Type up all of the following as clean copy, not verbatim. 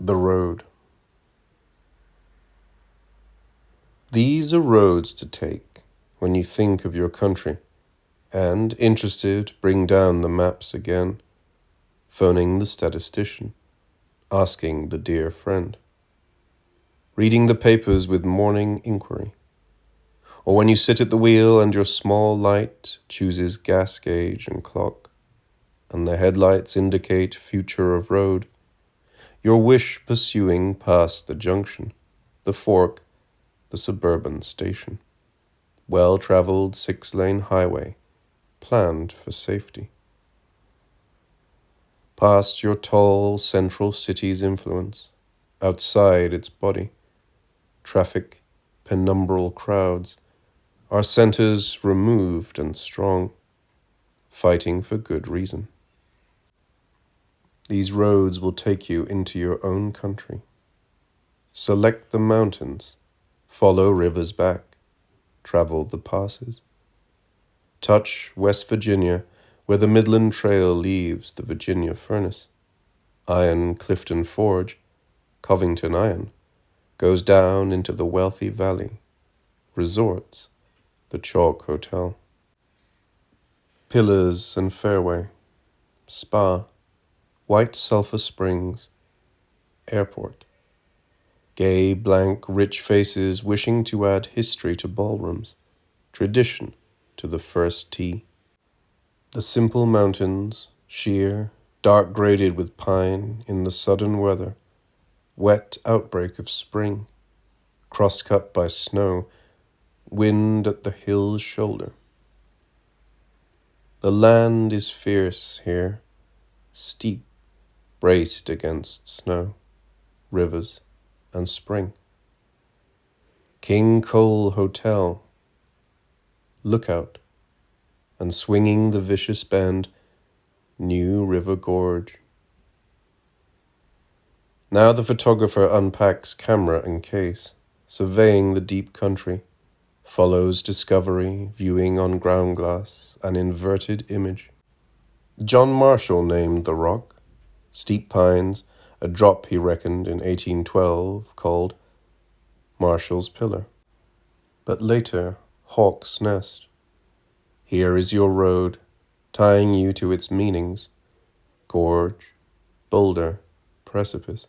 The road. These are roads to take when you think of your country, and, interested, bring down the maps again, phoning the statistician, asking the dear friend, reading the papers with morning inquiry, or when you sit at the wheel and your small light chooses gas gauge and clock, and the headlights indicate future of road, your wish pursuing past the junction, the fork, the suburban station, well-traveled 6-lane highway, planned for safety. Past your tall central city's influence, outside its body, traffic, penumbral crowds, our centers removed and strong, fighting for good reason. These roads will take you into your own country. Select the mountains, follow rivers back, travel the passes. Touch West Virginia, where the Midland Trail leaves the Virginia Furnace. Iron Clifton Forge, Covington Iron, goes down into the wealthy valley. Resorts, the Chalk Hotel. Pillars and Fairway, Spa, White Sulphur Springs, Airport. Gay, blank, rich faces wishing to add history to ballrooms, tradition to the first tee. The simple mountains, sheer, dark graded with pine in the sudden weather, wet outbreak of spring, cross-cut by snow, wind at the hill's shoulder. The land is fierce here, steep, braced against snow, rivers, and spring. King Cole Hotel, Lookout, and swinging the vicious bend, New River Gorge. Now the photographer unpacks camera and case, surveying the deep country, follows discovery, viewing on ground glass, an inverted image. John Marshall named the rock, steep pines, a drop he reckoned in 1812 called Marshall's Pillar. But later, Hawk's Nest. Here is your road, tying you to its meanings, gorge, boulder, precipice.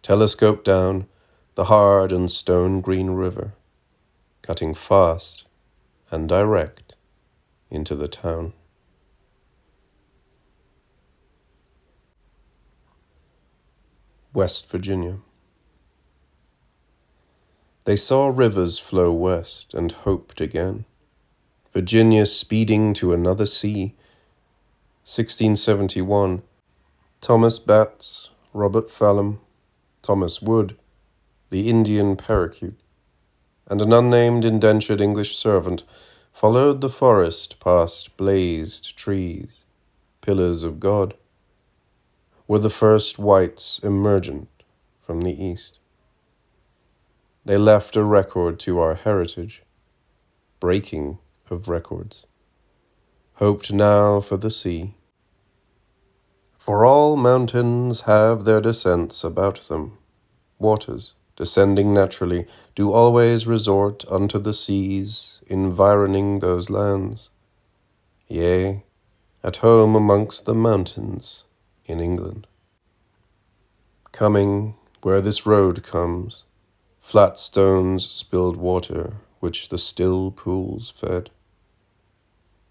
Telescope down the hard and stone-green river, cutting fast and direct into the town. West Virginia. They saw rivers flow west and hoped again. Virginia speeding to another sea. 1671. Thomas Batts, Robert Fallam, Thomas Wood, the Indian parakeet, and an unnamed indentured English servant followed the forest past blazed trees, pillars of God, were the first whites emergent from the east. They left a record to our heritage, breaking of records, hoped now for the sea. For all mountains have their descents about them. Waters, descending naturally, do always resort unto the seas, environing those lands. Yea, at home amongst the mountains in England. Coming where this road comes, flat stones, spilled water, which the still pools fed.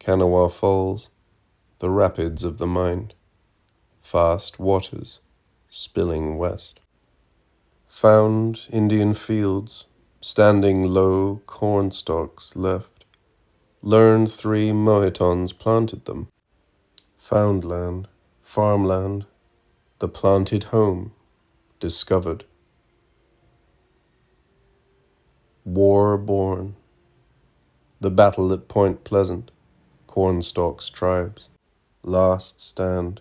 Kanawha Falls, the rapids of the mind, fast waters, spilling west. Found Indian fields, standing low, corn stalks left. Learned 3 Mohitans planted them. Found land, farmland, the planted home, discovered. War born, the battle at Point Pleasant, Cornstalks tribes, last stand,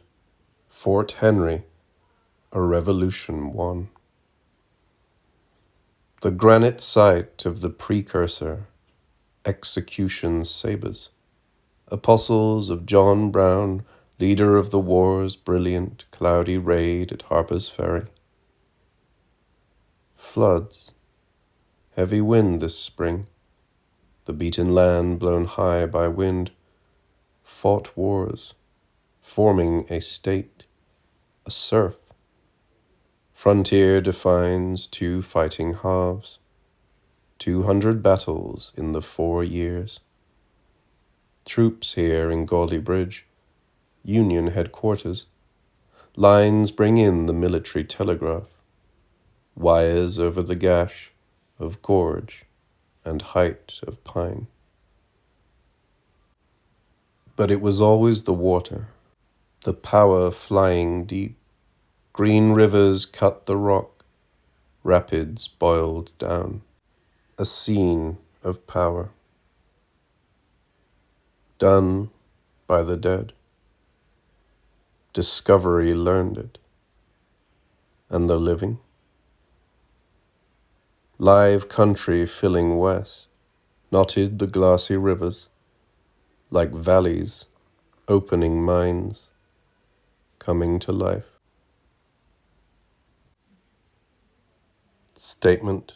Fort Henry, a revolution won. The granite site of the precursor, execution sabres, apostles of John Brown, leader of the war's brilliant, cloudy raid at Harper's Ferry, Floods, heavy wind this spring, the beaten land blown high by wind, fought wars, forming a state, a serf. Frontier defines two fighting halves, 200 battles in the 4 years. Troops here in Gauley Bridge, Union headquarters. Lines bring in the military telegraph. Wires over the gash of gorge and height of pine. But it was always the water, the power flying deep. Green rivers cut the rock, rapids boiled down. A scene of power. Done by the dead. Discovery learned it. And the living? Live country filling west, knotted the glassy rivers, like valleys, opening mines, coming to life. Statement,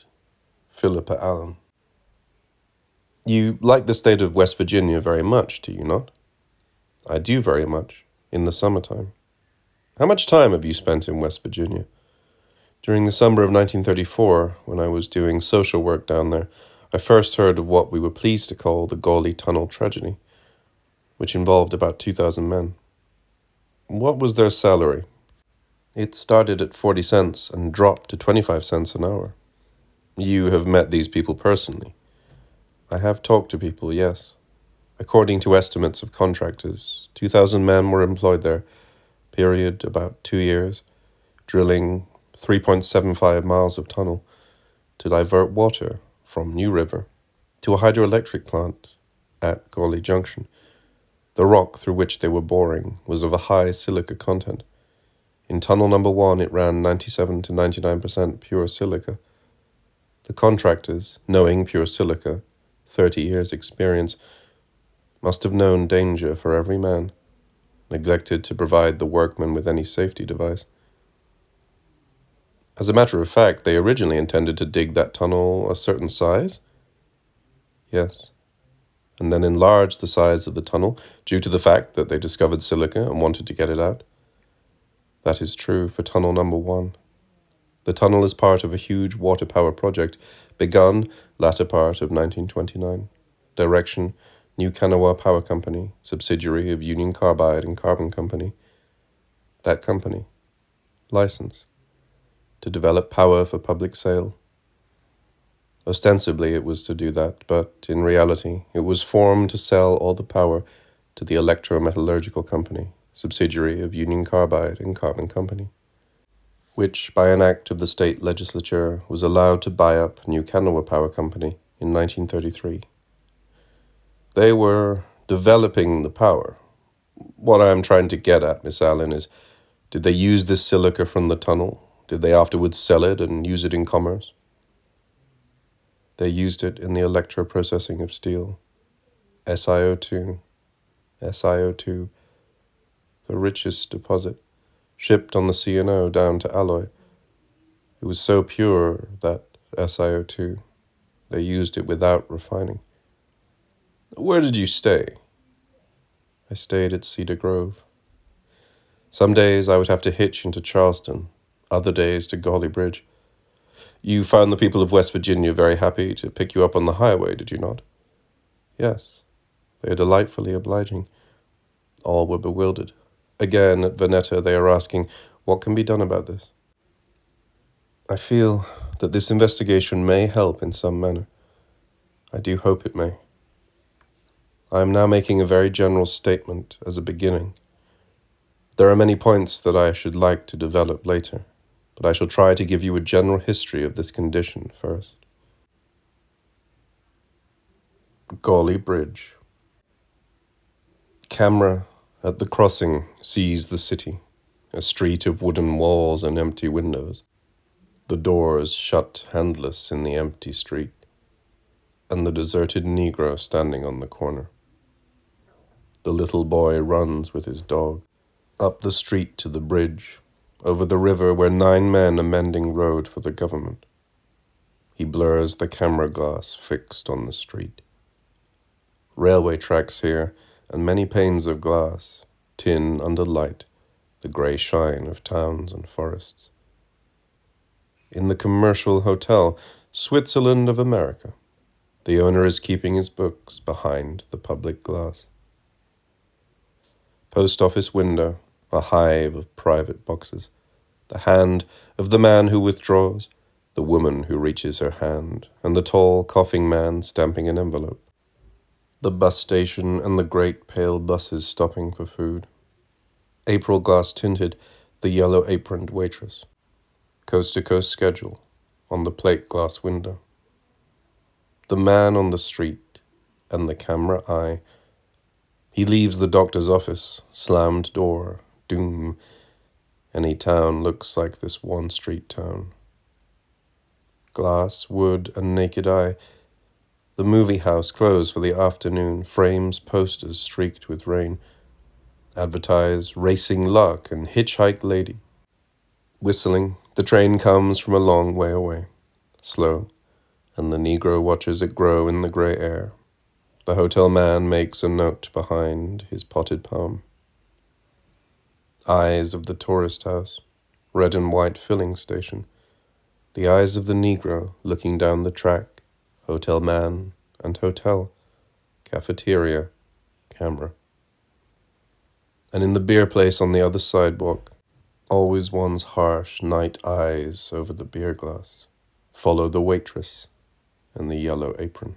Philippa Allen. You like the state of West Virginia very much, do you not? I do very much, in the summertime. How much time have you spent in West Virginia? During the summer of 1934, when I was doing social work down there, I first heard of what we were pleased to call the Gauley Tunnel tragedy, which involved about 2,000 men. What was their salary? It started at 40 cents and dropped to 25 cents an hour. You have met these people personally. I have talked to people, yes. According to estimates of contractors, 2,000 men were employed there, period about 2 years, drilling 3.75 miles of tunnel to divert water from New River to a hydroelectric plant at Gauley Junction. The rock through which they were boring was of a high silica content. In tunnel number 1, it ran 97 to 99% pure silica. The contractors, knowing pure silica, 30 years experience, must have known danger for every man, neglected to provide the workmen with any safety device. As a matter of fact, they originally intended to dig that tunnel a certain size. Yes. And then enlarge the size of the tunnel due to the fact that they discovered silica and wanted to get it out. That is true for tunnel number 1. The tunnel is part of a huge water power project begun latter part of 1929. Direction, New Kanawha Power Company, subsidiary of Union Carbide and Carbon Company. That company. License. To develop power for public sale. Ostensibly it was to do that, but in reality it was formed to sell all the power to the Electrometallurgical Company, subsidiary of Union Carbide and Carbon Company, which by an act of the state legislature was allowed to buy up New Kanawha Power Company in 1933. They were developing the power. What I am trying to get at, Miss Allen, is did they use this silica from the tunnel? Did they afterwards sell it and use it in commerce? They used it in the electroprocessing of steel. SiO2, SiO2, the richest deposit, shipped on the C&O down to alloy. It was so pure, that SiO2, they used it without refining. Where did you stay? I stayed at Cedar Grove. Some days I would have to hitch into Charleston, other days to Gauley Bridge. You found the people of West Virginia very happy to pick you up on the highway, did you not? Yes, they are delightfully obliging. All were bewildered. Again, at Veneta, they are asking, what can be done about this? I feel that this investigation may help in some manner. I do hope it may. I am now making a very general statement as a beginning. There are many points that I should like to develop later, but I shall try to give you a general history of this condition first. Gauley Bridge. Camera at the crossing sees the city, a street of wooden walls and empty windows. The doors shut handless in the empty street, and the deserted Negro standing on the corner. The little boy runs with his dog. Up the street to the bridge, over the river where 9 men are mending road for the government. He blurs the camera glass fixed on the street. Railway tracks here, and many panes of glass, tin under light, the grey shine of towns and forests. In the commercial hotel, Switzerland of America, the owner is keeping his books behind the public glass. Post office window, a hive of private boxes, the hand of the man who withdraws, the woman who reaches her hand, and the tall, coughing man stamping an envelope. The bus station and the great pale buses stopping for food. April glass tinted, the yellow-aproned waitress. Coast-to-coast schedule on the plate glass window. The man on the street and the camera eye. He leaves the doctor's office, slammed door, doom. Any town looks like this one street town. Glass, wood, and naked eye. The movie house closed for the afternoon, frames, posters streaked with rain. Advertise racing luck and hitchhike lady. Whistling, the train comes from a long way away, slow, and the Negro watches it grow in the grey air. The hotel man makes a note behind his potted palm. Eyes of the tourist house, red and white filling station. The eyes of the Negro looking down the track, hotel man and hotel, cafeteria, camera. And in the beer place on the other sidewalk, always one's harsh night eyes over the beer glass, follow the waitress and the yellow apron.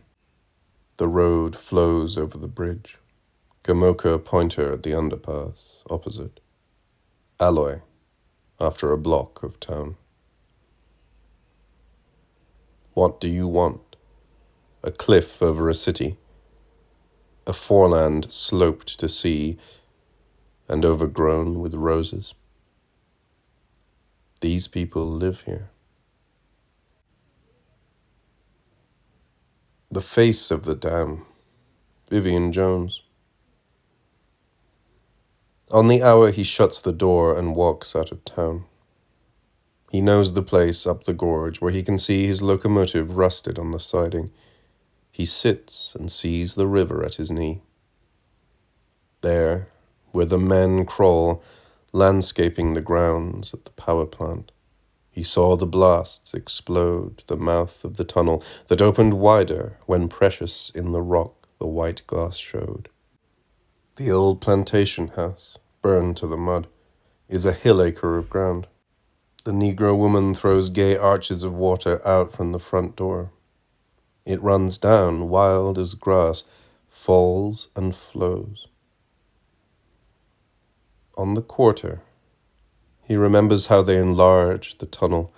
The road flows over the bridge. Gamoka pointer at the underpass, opposite. Alloy, after a block of town. What do you want? A cliff over a city. A foreland sloped to sea and overgrown with roses. These people live here. The face of the dam, Vivian Jones. On the hour he shuts the door and walks out of town. He knows the place up the gorge where he can see his locomotive rusted on the siding. He sits and sees the river at his knee. There, where the men crawl, landscaping the grounds at the power plant, he saw the blasts explode the mouth of the tunnel that opened wider when precious in the rock the white glass showed. The old plantation house, burned to the mud, is a hill acre of ground. The Negro woman throws gay arches of water out from the front door. It runs down, wild as grass, falls and flows. On the quarter, he remembers how they enlarged the tunnel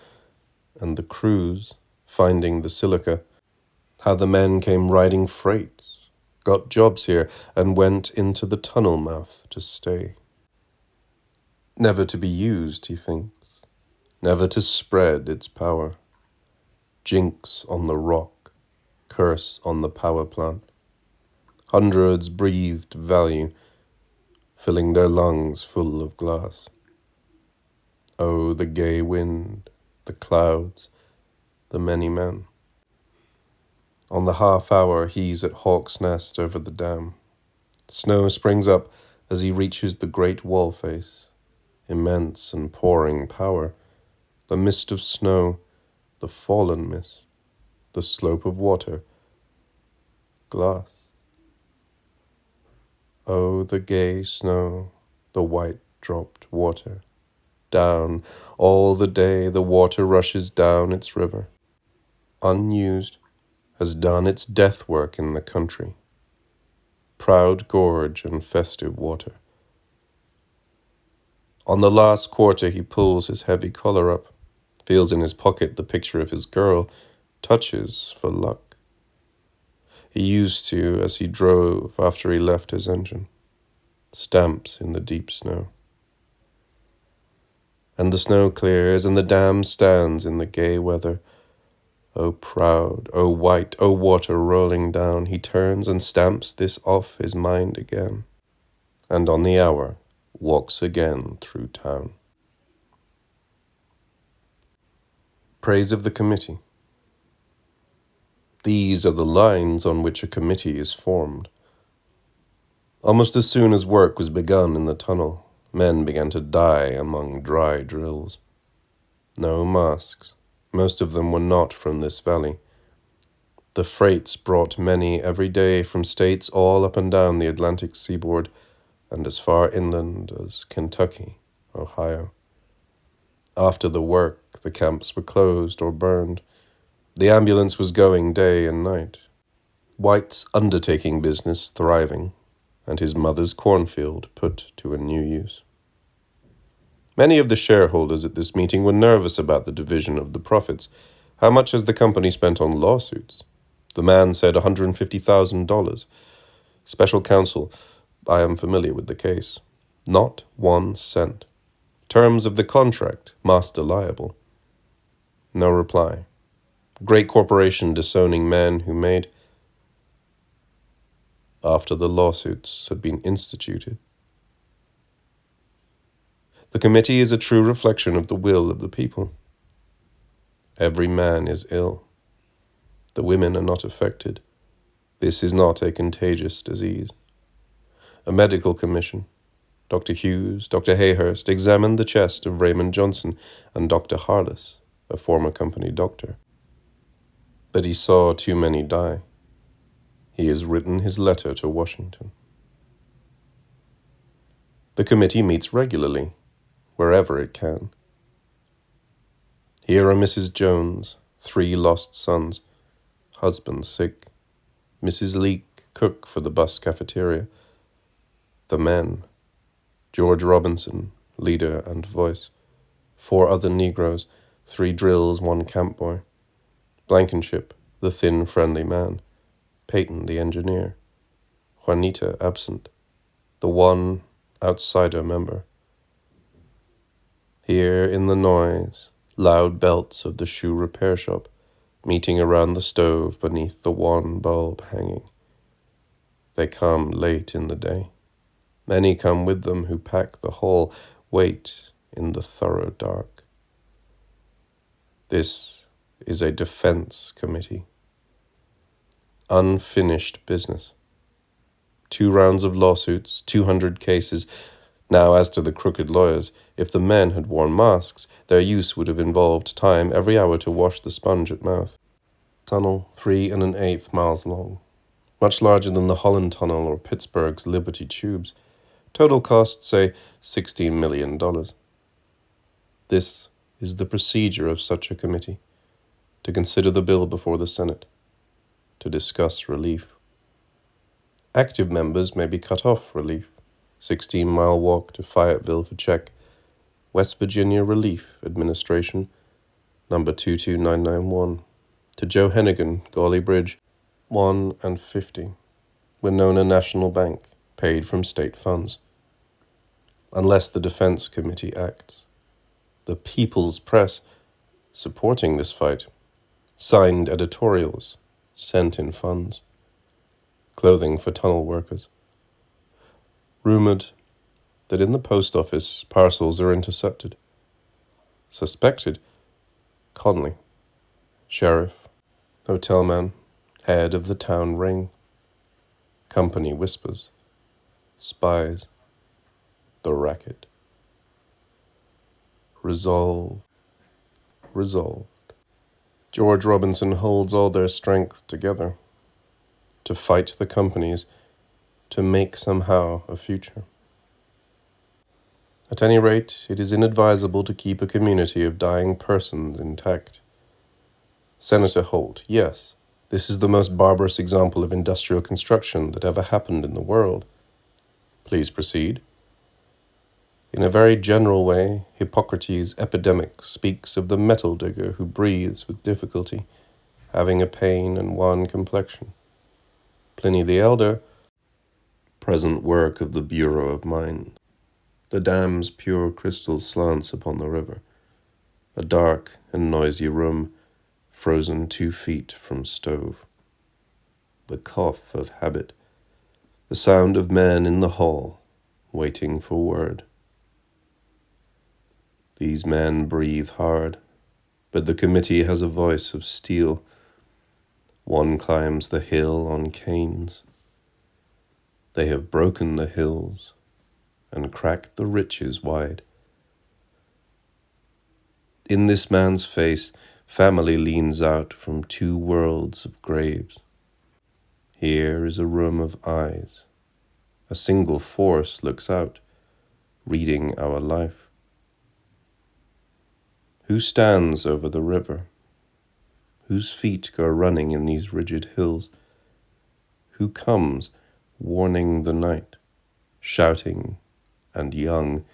and the crews, finding the silica, how the men came riding freights, got jobs here, and went into the tunnel mouth to stay. Never to be used, he thinks, never to spread its power. Jinx on the rock, curse on the power plant. Hundreds breathed value, filling their lungs full of glass. Oh, the gay wind, the clouds, the many men. On the half hour, he's at Hawk's Nest over the dam. Snow springs up as he reaches the great wall face, immense and pouring power, the mist of snow, the fallen mist, the slope of water, glass. Oh, the gay snow, the white dropped water. Down, all the day the water rushes down its river. Unused, has done its death work in the country. Proud gorge and festive water. On the last quarter he pulls his heavy collar up, feels in his pocket the picture of his girl, touches for luck. He used to as he drove after he left his engine. Stamps in the deep snow. And the snow clears, and the dam stands in the gay weather. Oh proud, oh white, oh water rolling down, he turns and stamps this off his mind again, and on the hour walks again through town. Praise of the committee. These are the lines on which a committee is formed. Almost as soon as work was begun in the tunnel, men began to die among dry drills. No masks. Most of them were not from this valley. The freights brought many every day from states all up and down the Atlantic seaboard and as far inland as Kentucky, Ohio. After the work, the camps were closed or burned. The ambulance was going day and night. White's undertaking business thriving, and his mother's cornfield put to a new use. Many of the shareholders at this meeting were nervous about the division of the profits. How much has the company spent on lawsuits? The man said $150,000. Special counsel, I am familiar with the case. Not 1 cent. Terms of the contract, master liable. No reply. Great corporation disowning man who made. After the lawsuits had been instituted. The committee is a true reflection of the will of the people. Every man is ill. The women are not affected. This is not a contagious disease. A medical commission, Dr. Hughes, Dr. Hayhurst, examined the chest of Raymond Johnson and Dr. Harless, a former company doctor. But he saw too many die. He has written his letter to Washington. The committee meets regularly, wherever it can. Here are Mrs. Jones, 3 lost sons, husband sick, Mrs. Leake, cook for the bus cafeteria, the men, George Robinson, leader and voice, 4 other Negroes, 3 drills, 1 camp boy, Blankenship, the thin, friendly man, Peyton, the engineer, Juanita absent, the one outsider member. Here in the noise, loud belts of the shoe repair shop, meeting around the stove beneath the one bulb hanging. They come late in the day. Many come with them who pack the hall, wait in the thorough dark. This is a defense committee. Unfinished business. 2 rounds of lawsuits, 200 cases. Now, as to the crooked lawyers, if the men had worn masks, their use would have involved time every hour to wash the sponge at mouth. Tunnel 3 1/8 miles long, much larger than the Holland Tunnel or Pittsburgh's Liberty Tubes. Total cost, say, $16 million. This is the procedure of such a committee, to consider the bill before the Senate, to discuss relief. Active members may be cut off relief. 16-mile walk to Fayetteville for check. West Virginia Relief Administration, number 22991. To Joe Hennigan, Gauley Bridge, 1 and 50. Winona National Bank, paid from state funds. Unless the Defense Committee acts. The People's Press, supporting this fight, signed editorials, sent in funds. Clothing for tunnel workers. Rumored that in the post office parcels are intercepted. Suspected, Conley, sheriff, hotel man, head of the town ring. Company whispers, spies, the racket. Resolved. George Robinson holds all their strength together to fight the companies, to make somehow a future. At any rate, it is inadvisable to keep a community of dying persons intact. Senator Holt, yes, this is the most barbarous example of industrial construction that ever happened in the world. Please proceed. In a very general way, Hippocrates' epidemic speaks of the metal digger who breathes with difficulty, having a pain and wan complexion. Pliny the Elder, present work of the Bureau of Mines. The dam's pure crystal slants upon the river. A dark and noisy room, frozen 2 feet from stove. The cough of habit. The sound of men in the hall, waiting for word. These men breathe hard, but the committee has a voice of steel. One climbs the hill on canes. They have broken the hills and cracked the riches wide. In this man's face, family leans out from 2 worlds of graves. Here is a room of eyes. A single force looks out, reading our life. Who stands over the river? Whose feet go running in these rigid hills? Who comes, warning the night, shouting and young,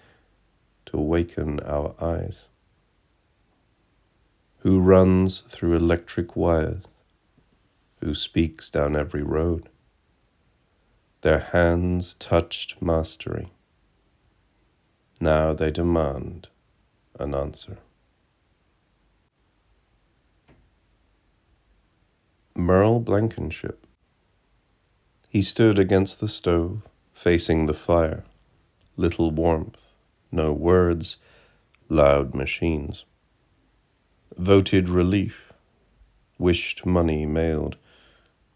to waken our eyes? Who runs through electric wires? Who speaks down every road? Their hands touched mastery. Now they demand an answer. Mearl Blankenship. He stood against the stove, facing the fire. Little warmth, no words, loud machines. Voted relief, wished money mailed,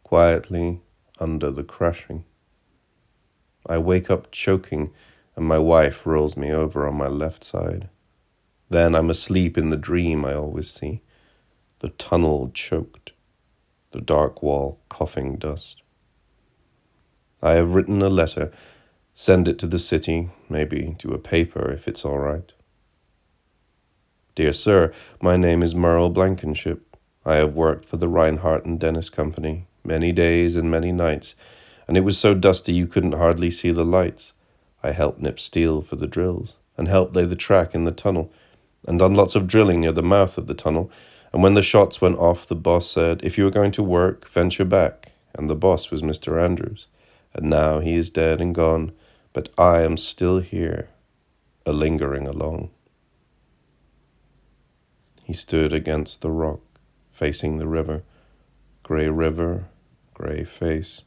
quietly under the crashing. I wake up choking, and my wife rolls me over on my left side. Then I'm asleep in the dream I always see, the tunnel choked, the dark wall coughing dust. I have written a letter, send it to the city, maybe to a paper if it's all right. Dear Sir, my name is Mearl Blankenship. I have worked for the Reinhardt and Dennis Company many days and many nights, and it was so dusty you couldn't hardly see the lights. I helped nip steel for the drills, and helped lay the track in the tunnel, and done lots of drilling near the mouth of the tunnel, and when the shots went off, the boss said, if you are going to work, venture back, and the boss was Mr. Andrews, and now he is dead and gone, but I am still here, a-lingering along. He stood against the rock, facing the river, grey face,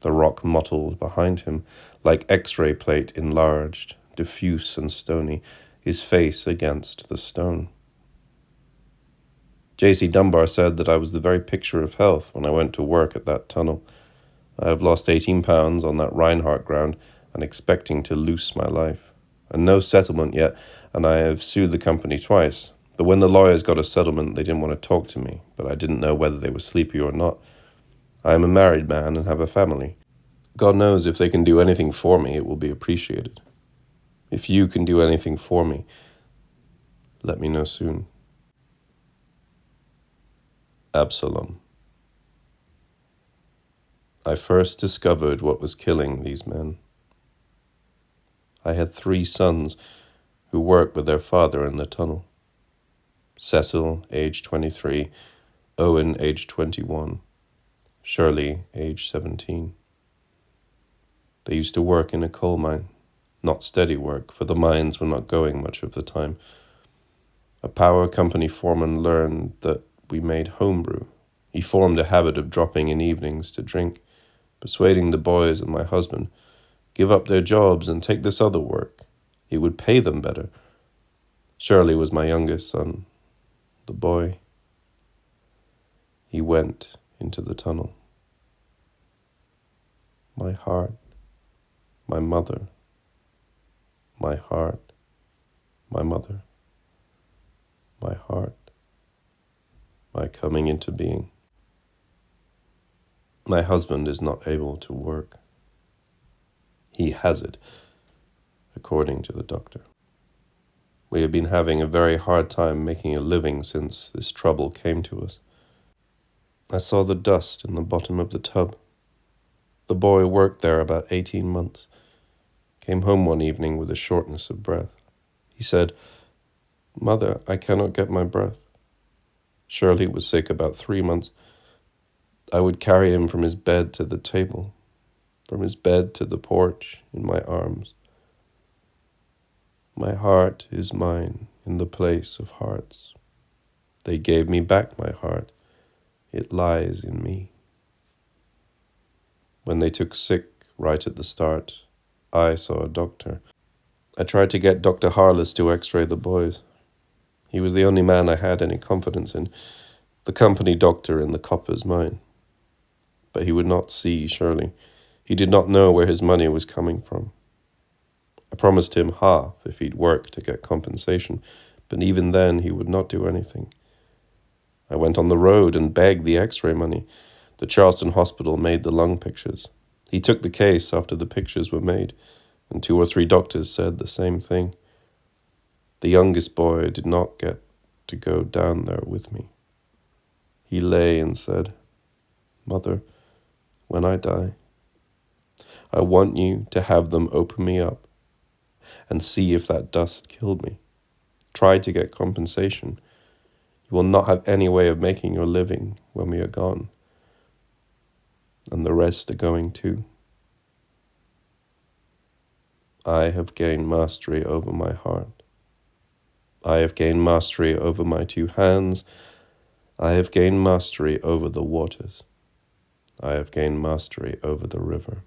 the rock mottled behind him, like X-ray plate enlarged, diffuse and stony, his face against the stone. J.C. Dunbar said that I was the very picture of health when I went to work at that tunnel. I have lost 18 pounds on that Reinhardt ground and expecting to loose my life. And no settlement yet, and I have sued the company twice. But when the lawyers got a settlement, they didn't want to talk to me, but I didn't know whether they were sleepy or not. I am a married man and have a family. God knows if they can do anything for me, it will be appreciated. If you can do anything for me, let me know soon. Absalom. I first discovered what was killing these men. I had 3 sons who worked with their father in the tunnel. Cecil, age 23, Owen, age 21, Shirley, age 17. They used to work in a coal mine, not steady work, for the mines were not going much of the time. A power company foreman learned that we made homebrew. He formed a habit of dropping in evenings to drink, persuading the boys and my husband, give up their jobs and take this other work. It would pay them better. Shirley was my youngest son. The boy, he went into the tunnel. My heart, my mother, my heart, my mother, my heart, my coming into being. My husband is not able to work. He has it, according to the doctor. We have been having a very hard time making a living since this trouble came to us. I saw the dust in the bottom of the tub. The boy worked there about 18 months, came home one evening with a shortness of breath. He said, "Mother, I cannot get my breath." Shirley was sick about 3 months. I would carry him from his bed to the table, from his bed to the porch in my arms. My heart is mine in the place of hearts. They gave me back my heart. It lies in me. When they took sick right at the start, I saw a doctor. I tried to get Dr. Harless to x-ray the boys. He was the only man I had any confidence in, the company doctor in the copper's mine. But he would not see, surely. He did not know where his money was coming from. I promised him half if he'd work to get compensation, but even then he would not do anything. I went on the road and begged the x-ray money. The Charleston hospital made the lung pictures. He took the case after the pictures were made, and 2 or 3 doctors said the same thing. The youngest boy did not get to go down there with me. He lay and said, "Mother, when I die, I want you to have them open me up and see if that dust killed me. Try to get compensation. You will not have any way of making your living when we are gone. And the rest are going too. I have gained mastery over my heart. I have gained mastery over my 2 hands. I have gained mastery over the waters. I have gained mastery over the river."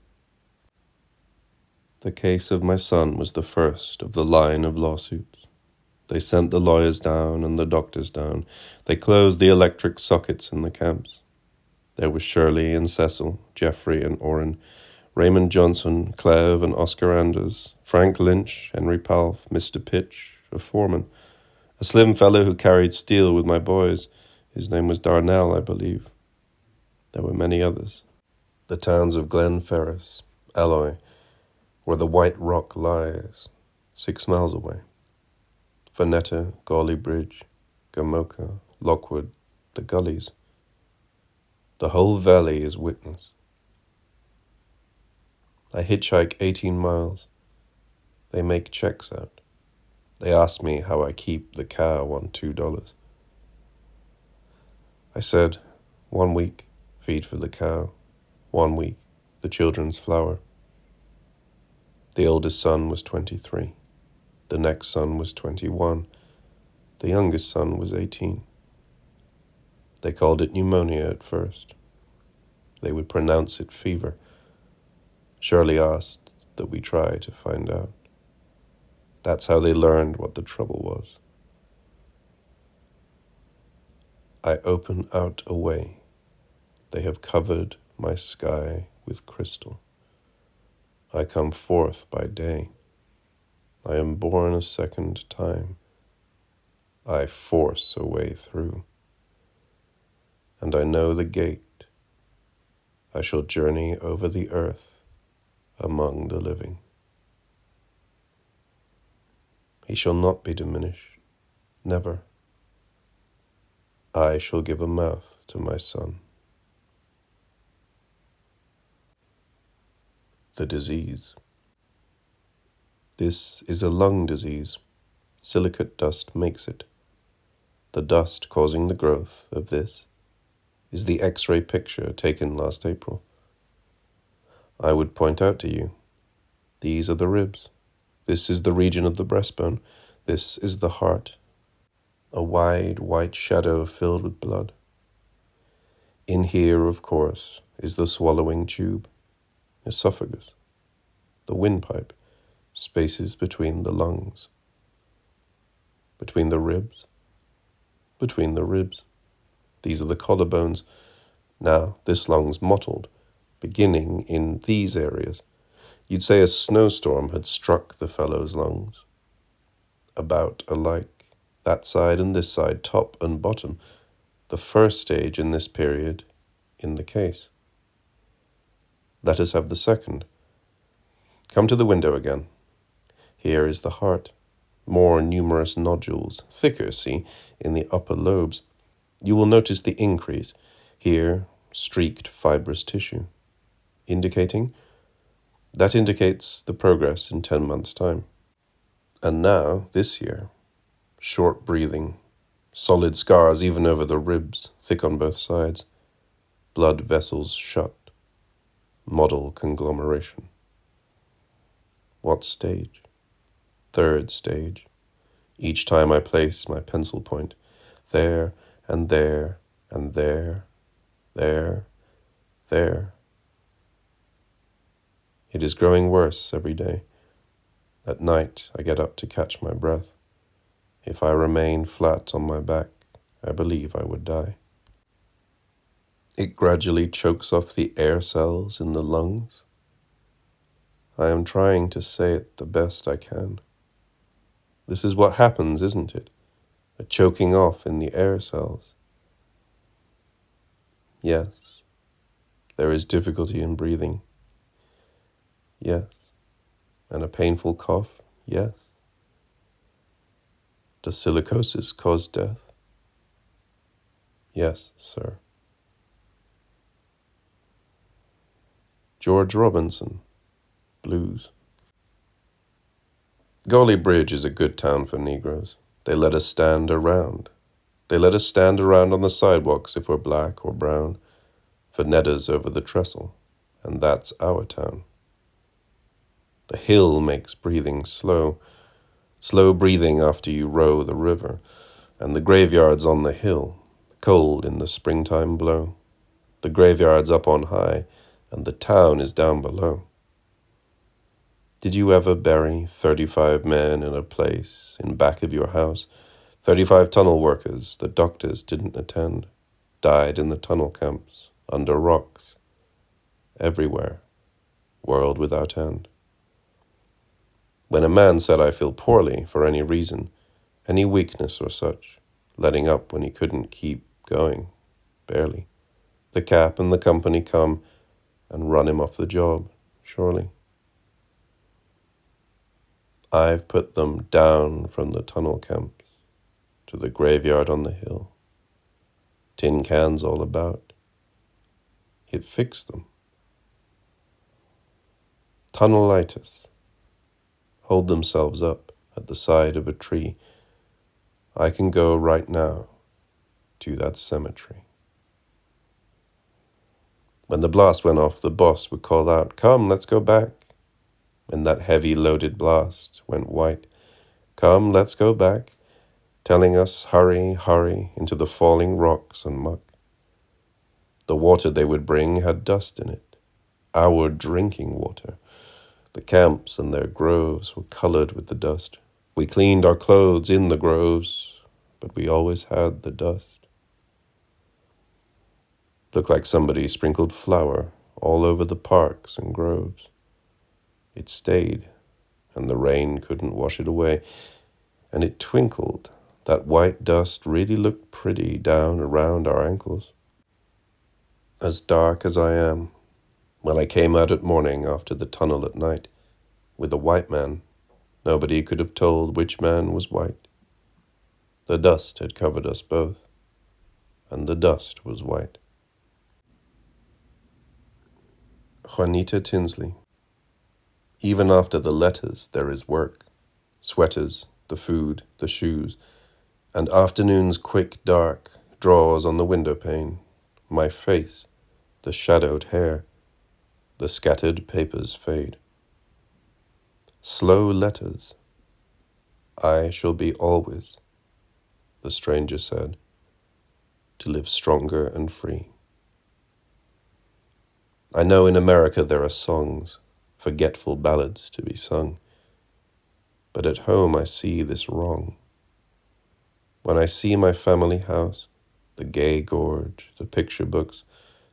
The case of my son was the first of the line of lawsuits. They sent the lawyers down and the doctors down. They closed the electric sockets in the camps. There was Shirley and Cecil, Jeffrey and Orrin, Raymond Johnson, Cleve and Oscar Anders, Frank Lynch, Henry Palff, Mr. Pitch, a foreman, a slim fellow who carried steel with my boys. His name was Darnell, I believe. There were many others. The towns of Glen Ferris, Alloy, where the White Rock lies, 6 miles away. Vanetta, Gauley Bridge, Gamoka, Lockwood, the gullies. The whole valley is witness. I hitchhike 18 miles. They make checks out. They ask me how I keep the cow on $2. I said, 1 week, feed for the cow. 1 week, the children's flour. The oldest son was 23. The next son was 21. The youngest son was 18. They called it pneumonia at first. They would pronounce it fever. Shirley asked that we try to find out. That's how they learned what the trouble was. I open out a way. They have covered my sky with crystal. I come forth by day. I am born a second time. I force a way through. And I know the gate. I shall journey over the earth among the living. He shall not be diminished, never. I shall give a mouth to my son. The disease. This is a lung disease. Silicate dust makes it. The dust causing the growth of this is the X-ray picture taken last April. I would point out to you, these are the ribs. This is the region of the breastbone. This is the heart. A wide white shadow filled with blood. In here, of course, is the swallowing tube, esophagus, the windpipe, spaces between the lungs. Between the ribs. Between the ribs. These are the collarbones. Now, this lung's mottled, beginning in these areas. You'd say a snowstorm had struck the fellow's lungs. About alike, that side and this side, top and bottom, the first stage in this period in the case. Let us have the second. Come to the window again. Here is the heart. More numerous nodules, thicker, see, in the upper lobes. You will notice the increase. Here, streaked fibrous tissue. Indicating? That indicates the progress in 10 months' time. And now, this year, short breathing, solid scars even over the ribs, thick on both sides, blood vessels shut, model conglomeration. What stage? Third stage. Each time I place my pencil point, there and there and there, there, there. It is growing worse every day. At night I get up to catch my breath. If I remain flat on my back, I believe I would die. It gradually chokes off the air cells in the lungs. I am trying to say it the best I can. This is what happens, isn't it? A choking off in the air cells. Yes, there is difficulty in breathing. Yes, and a painful cough. Yes. Does silicosis cause death? Yes, sir. George Robinson, Blues. Gauley Bridge is a good town for Negroes. They let us stand around. They let us stand around on the sidewalks if we're black or brown, for netters over the trestle, and that's our town. The hill makes breathing slow breathing after you row the river, and the graveyard's on the hill, cold in the springtime blow. The graveyard's up on high, and the town is down below. Did you ever bury 35 men in a place in back of your house? 35 tunnel workers the doctors didn't attend, died in the tunnel camps, under rocks, everywhere, world without end. When a man said, I feel poorly for any reason, any weakness or such, letting up when he couldn't keep going, barely, the cap and the company come and run him off the job, surely. I've put them down from the tunnel camps to the graveyard on the hill. Tin cans all about. It fixed them. Tunnelitis. Hold themselves up at the side of a tree. I can go right now to that cemetery. When the blast went off, the boss would call out, come, let's go back. When that heavy loaded blast went white, come, let's go back, telling us, hurry, hurry, into the falling rocks and muck. The water they would bring had dust in it, our drinking water. The camps and their groves were colored with the dust. We cleaned our clothes in the groves, but we always had the dust. Looked like somebody sprinkled flour all over the parks and groves. It stayed, and the rain couldn't wash it away, and it twinkled. That white dust really looked pretty down around our ankles. As dark as I am, when I came out at morning after the tunnel at night, with a white man, nobody could have told which man was white. The dust had covered us both, and the dust was white. Juanita Tinsley. Even after the letters there is work, sweaters, the food, the shoes, and afternoon's quick dark draws on the window pane, my face, the shadowed hair, the scattered papers fade. Slow letters. I shall be always, the stranger said, to live stronger and free. I know in America there are songs, forgetful ballads to be sung, but at home I see this wrong. When I see my family house, the gay gorge, the picture books,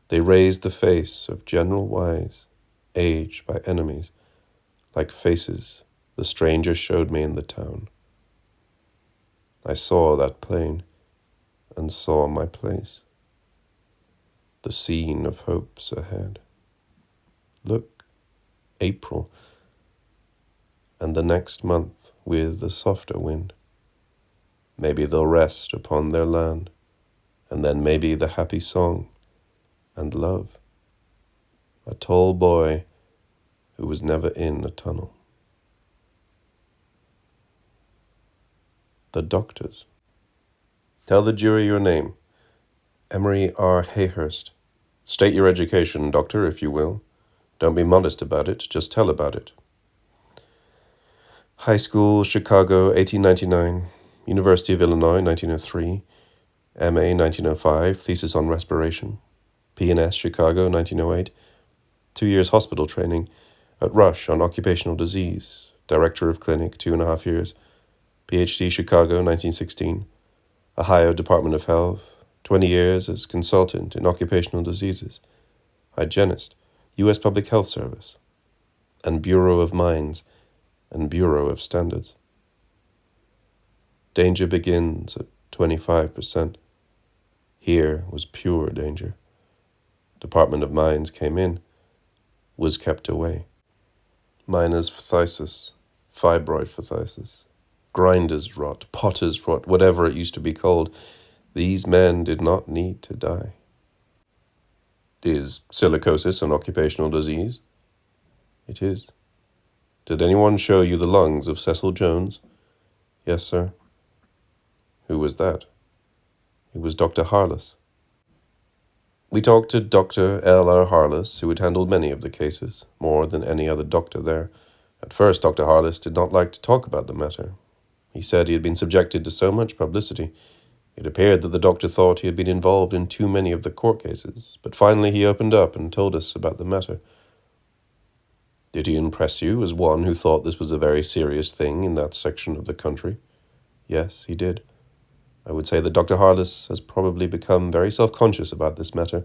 they raise the face of General Wise, aged by enemies, like faces the stranger showed me in the town. I saw that plain and saw my place, the scene of hopes ahead. Look, April, and the next month with a softer wind. Maybe they'll rest upon their land, and then maybe the happy song and love. A tall boy who was never in a tunnel. The doctors. Tell the jury your name. Emery R. Hayhurst. State your education, doctor, if you will. Don't be modest about it, just tell about it. High school, Chicago, 1899. University of Illinois, 1903. M.A., 1905. Thesis on respiration. P&S, Chicago, 1908. 2 years hospital training. At Rush on occupational disease. Director of clinic, 2.5 years. Ph.D., Chicago, 1916. Ohio Department of Health. 20 years as consultant in occupational diseases, hygienist, U.S. Public Health Service, and Bureau of Mines and Bureau of Standards. Danger begins at 25%. Here was pure danger. Department of Mines came in, was kept away. Miners' phthisis, fibroid phthisis, grinders' rot, potter's rot, whatever it used to be called, these men did not need to die. Is silicosis an occupational disease? It is. Did anyone show you the lungs of Cecil Jones? Yes, sir. Who was that? It was Dr. Harless. We talked to Dr. L.R. Harless, who had handled many of the cases, more than any other doctor there. At first, Dr. Harless did not like to talk about the matter. He said he had been subjected to so much publicity. It appeared that the doctor thought he had been involved in too many of the court cases, but finally he opened up and told us about the matter. Did he impress you as one who thought this was a very serious thing in that section of the country? Yes, he did. I would say that Dr. Harless has probably become very self-conscious about this matter.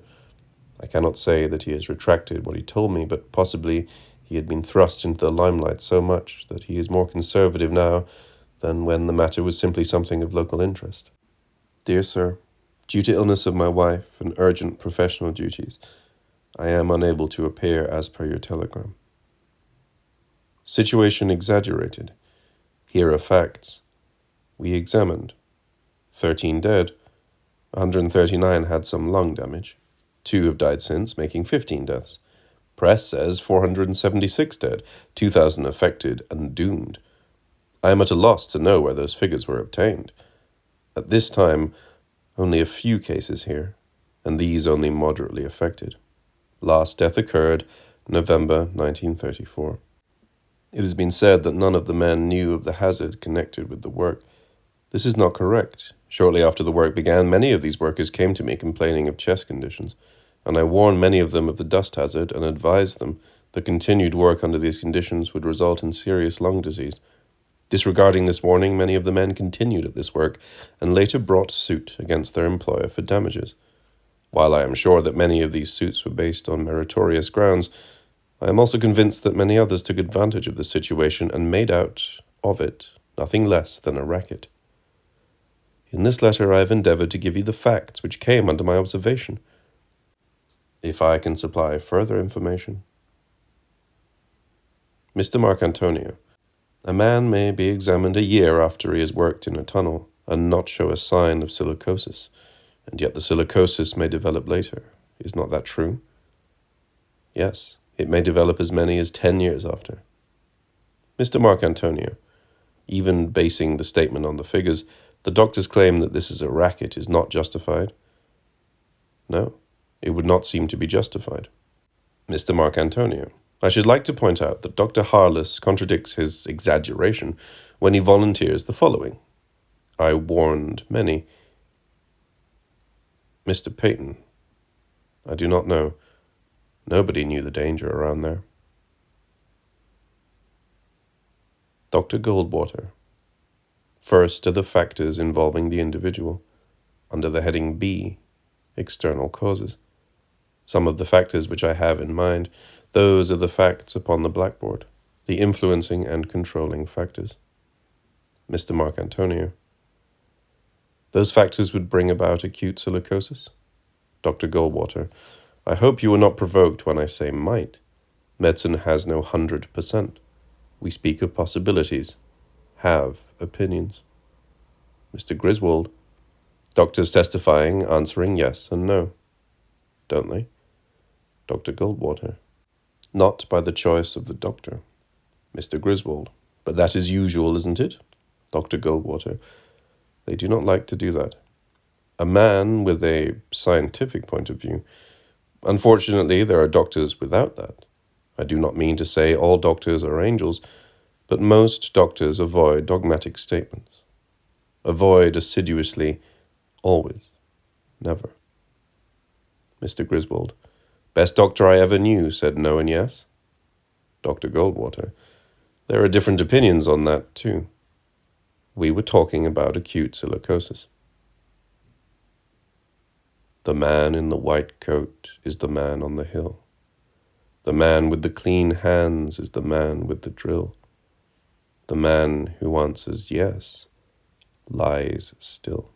I cannot say that he has retracted what he told me, but possibly he had been thrust into the limelight so much that he is more conservative now than when the matter was simply something of local interest. Dear sir, due to illness of my wife and urgent professional duties, I am unable to appear as per your telegram. Situation exaggerated. Here are facts. We examined. 13 dead. 139 had some lung damage. 2 have died since, making 15 deaths. Press says 476 dead, 2,000 affected and doomed. I am at a loss to know where those figures were obtained. At this time, only a few cases here, and these only moderately affected. Last death occurred November 1934. It has been said that none of the men knew of the hazard connected with the work. This is not correct. Shortly after the work began, many of these workers came to me complaining of chest conditions, and I warned many of them of the dust hazard and advised them that continued work under these conditions would result in serious lung disease. Disregarding this warning, many of the men continued at this work and later brought suit against their employer for damages. While I am sure that many of these suits were based on meritorious grounds, I am also convinced that many others took advantage of the situation and made out of it nothing less than a racket. In this letter I have endeavored to give you the facts which came under my observation. If I can supply further information. Mr. Marcantonio, a man may be examined a year after he has worked in a tunnel and not show a sign of silicosis, and yet the silicosis may develop later. Is not that true? Yes, it may develop as many as 10 years after. Mr. Marcantonio, even basing the statement on the figures, the doctor's claim that this is a racket is not justified. No, it would not seem to be justified. Mr. Marcantonio, I should like to point out that Dr. Harless contradicts his exaggeration when he volunteers the following. I warned many. Mr. Peyton, I do not know. Nobody knew the danger around there. Dr. Goldwater. First are the factors involving the individual, under the heading B, external causes. Some of the factors which I have in mind, those are the facts upon the blackboard, the influencing and controlling factors. Mr. Marcantonio. Those factors would bring about acute silicosis? Dr. Goldwater. I hope you were not provoked when I say might. Medicine has no 100%. We speak of possibilities, have opinions. Mr. Griswold. Doctors testifying, answering yes and no. Don't they? Dr. Goldwater. Not by the choice of the doctor. Mr. Griswold. But that is usual, isn't it? Dr. Goldwater. They do not like to do that. A man with a scientific point of view. Unfortunately, there are doctors without that. I do not mean to say all doctors are angels, but most doctors avoid dogmatic statements. Avoid assiduously, always, never. Mr. Griswold. Best doctor I ever knew said no and yes. Dr. Goldwater. There are different opinions on that, too. We were talking about acute silicosis. The man in the white coat is the man on the hill. The man with the clean hands is the man with the drill. The man who answers yes lies still.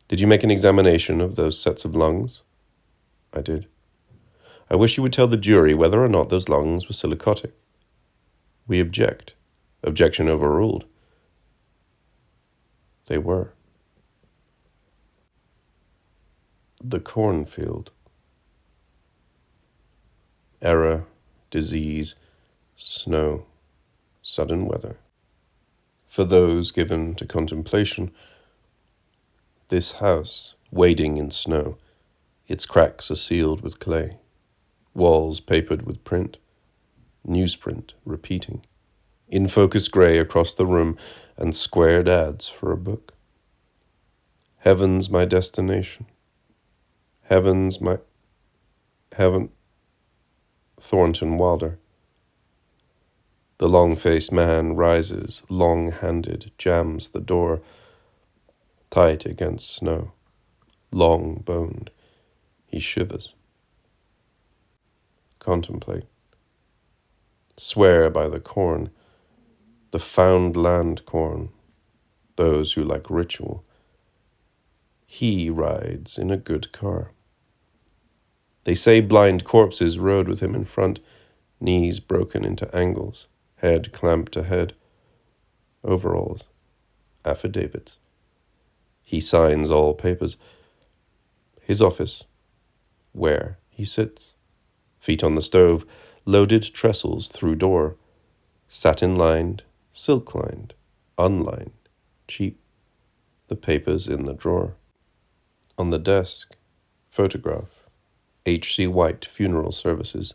Did you make an examination of those sets of lungs? I did. I wish you would tell the jury whether or not those lungs were silicotic. We object. Objection overruled. They were. The cornfield. Error, disease, snow, sudden weather. For those given to contemplation, this house, wading in snow, its cracks are sealed with clay, walls papered with print, newsprint repeating, in focus grey across the room, and squared ads for a book. Heaven's my destination. Heaven's my... Heaven... Thornton Wilder. The long-faced man rises, long-handed, jams the door, tight against snow, long-boned. He shivers. Contemplate. Swear by the corn, the found land corn, those who like ritual. He rides in a good car. They say blind corpses rode with him in front, knees broken into angles, head clamped to head. Overalls, affidavits. He signs all papers. His office, where he sits. Feet on the stove, loaded trestles through door. Satin-lined, silk-lined, unlined, cheap. The papers in the drawer. On the desk, photograph. H.C. White funeral services.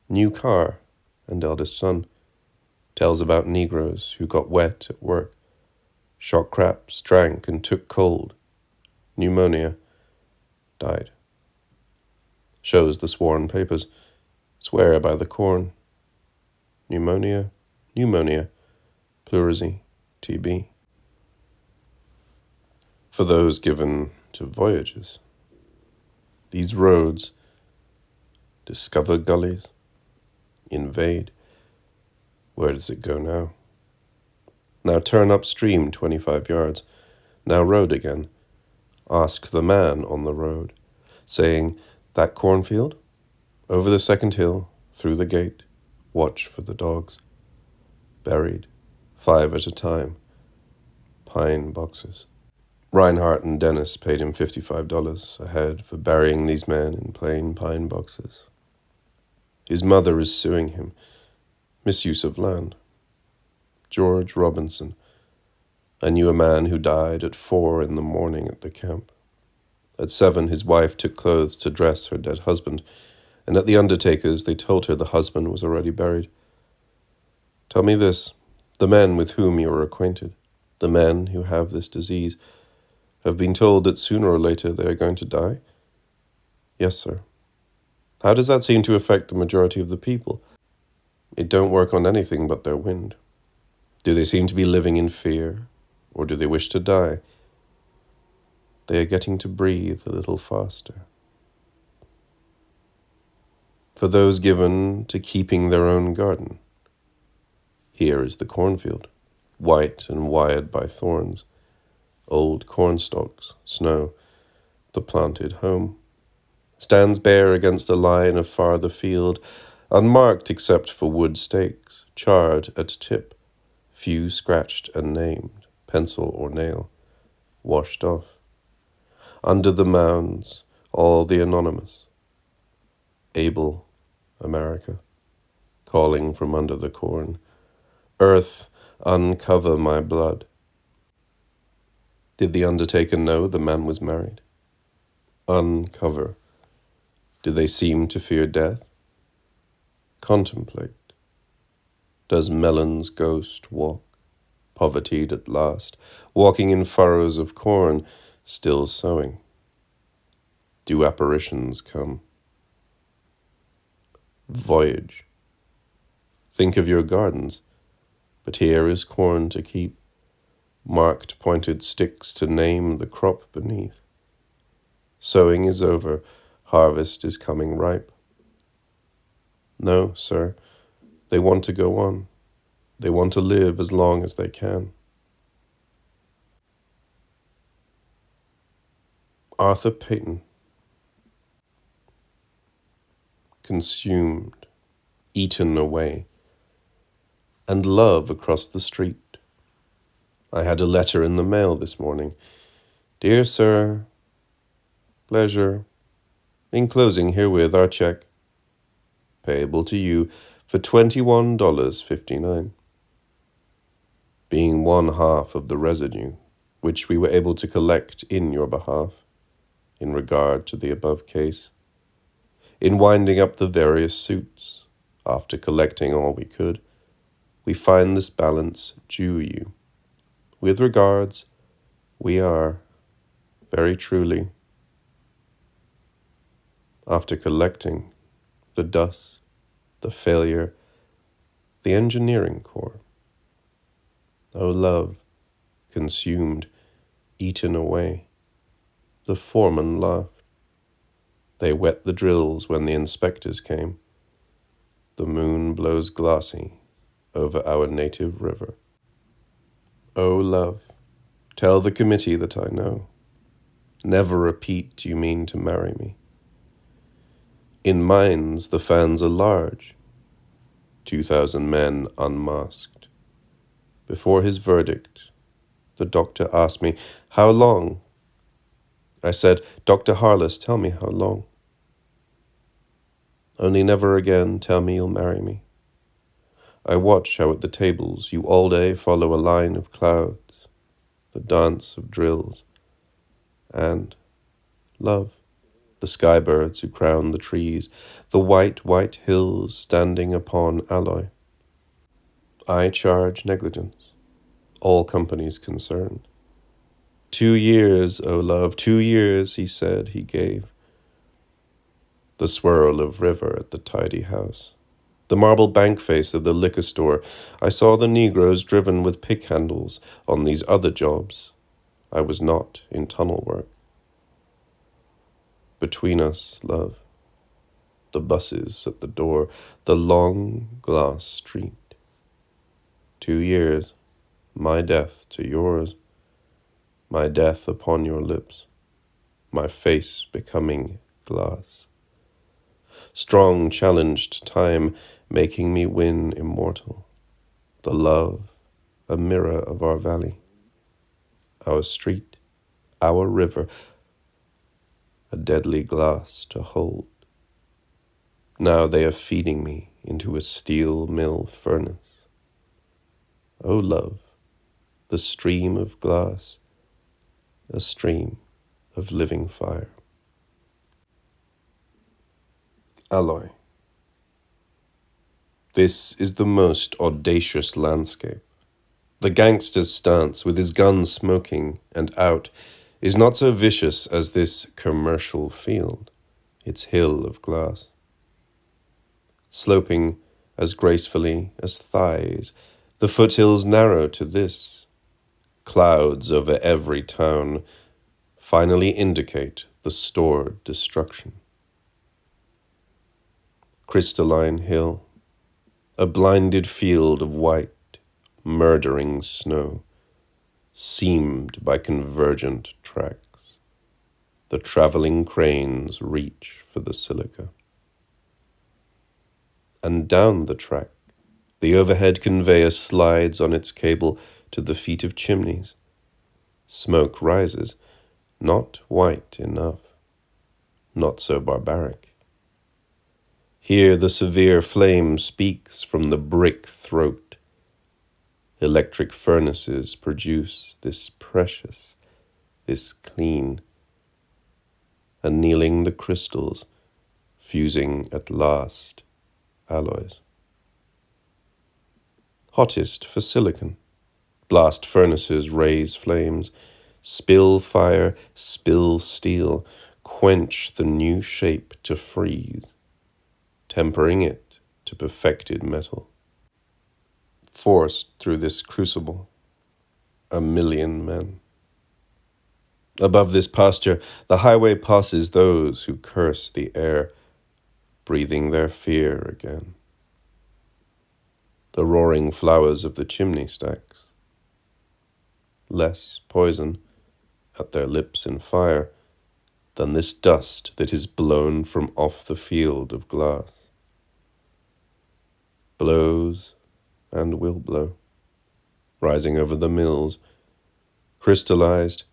New car and eldest son. Tells about Negroes who got wet at work. Shot craps, drank and took cold. Pneumonia. Died. Shows the sworn papers. Swear by the corn. Pneumonia, pleurisy, TB. For those given to voyages, these roads discover gullies, invade. Where does it go now? Now turn upstream 25 yards, now road again. Ask the man on the road, saying, that cornfield? Over the second hill, through the gate, watch for the dogs. Buried, 5 at a time, pine boxes. Reinhardt and Dennis paid him $55 a head for burying these men in plain pine boxes. His mother is suing him. Misuse of land. George Robinson. I knew a man who died at 4 in the morning at the camp. At 7, his wife took clothes to dress her dead husband, and at the undertaker's they told her the husband was already buried. Tell me this, the men with whom you are acquainted, the men who have this disease, have been told that sooner or later they are going to die? Yes, sir. How does that seem to affect the majority of the people? It don't work on anything but their wind. Do they seem to be living in fear, or do they wish to die? They are getting to breathe a little faster. For those given to keeping their own garden, here is the cornfield, white and wired by thorns, old cornstalks, snow, the planted home. Stands bare against the line of farther field, unmarked except for wood stakes, charred at tip, few scratched and named, pencil or nail, washed off. Under the mounds, all the anonymous. Able America, calling from under the corn. Earth, uncover my blood. Did the undertaker know the man was married? Uncover. Do they seem to fear death? Contemplate. Does Melon's ghost walk, povertied at last, walking in furrows of corn, still sowing? Do apparitions come? Voyage. Think of your gardens, but here is corn to keep. marked pointed sticks to name the crop beneath. Sowing is over, harvest is coming ripe. No, sir, they want to go on. They want to live as long as they can. Arthur Peyton. Consumed, eaten away, and love across the street. I had a letter in the mail this morning. Dear sir, pleasure, enclosing herewith our check, payable to you for $21.59, being one half of the residue, which we were able to collect in your behalf, in regard to the above case, in winding up the various suits, after collecting all we could, we find this balance due you. With regards, we are, very truly, after collecting the dust, the failure, the engineering corps. O love, consumed, eaten away, the foreman laughed. They wet the drills when the inspectors came. The moon blows glassy over our native river. O love, tell the committee that I know. Never repeat you mean to marry me. In mines the fans are large. 2,000 men unmasked. Before his verdict, the doctor asked me, how long? I said, Dr. Harless, tell me how long. Only never again tell me you'll marry me. I watch how at the tables you all day follow a line of clouds, the dance of drills, and, love, the sky birds who crown the trees, the white, white hills standing upon alloy. I charge negligence, all companies concerned. 2 years, O love, 2 years, he said he gave. The swirl of river at the tidy house, the marble bank face of the liquor store. I saw the Negroes driven with pick handles on these other jobs. I was not in tunnel work. Between us, love, the buses at the door, the long glass street. 2 years, my death to yours, my death upon your lips, my face becoming glass. Strong challenged time making me win immortal, the love, a mirror of our valley, our street, our river, a deadly glass to hold. Now they are feeding me into a steel mill furnace. O love, the stream of glass, a stream of living fire. Alloy. This is the most audacious landscape. The gangster's stance, with his gun smoking and out, is not so vicious as this commercial field, its hill of glass. Sloping as gracefully as thighs, the foothills narrow to this. Clouds over every town finally indicate the stored destruction. Crystalline hill, a blinded field of white, murdering snow, seamed by convergent tracks. The traveling cranes reach for the silica. And down the track, the overhead conveyor slides on its cable to the feet of chimneys. Smoke rises, not white enough, not so barbaric. Here the severe flame speaks from the brick throat. Electric furnaces produce this precious, this clean, annealing the crystals, fusing at last alloys. Hottest for silicon. Blast furnaces raise flames, spill fire, spill steel, quench the new shape to freeze, tempering it to perfected metal. Forced through this crucible, 1,000,000 men. Above this pasture, the highway passes those who curse the air, breathing their fear again. The roaring flowers of the chimney stacks, less poison at their lips in fire than this dust that is blown from off the field of glass. Blows and will blow, rising over the mills, crystallized,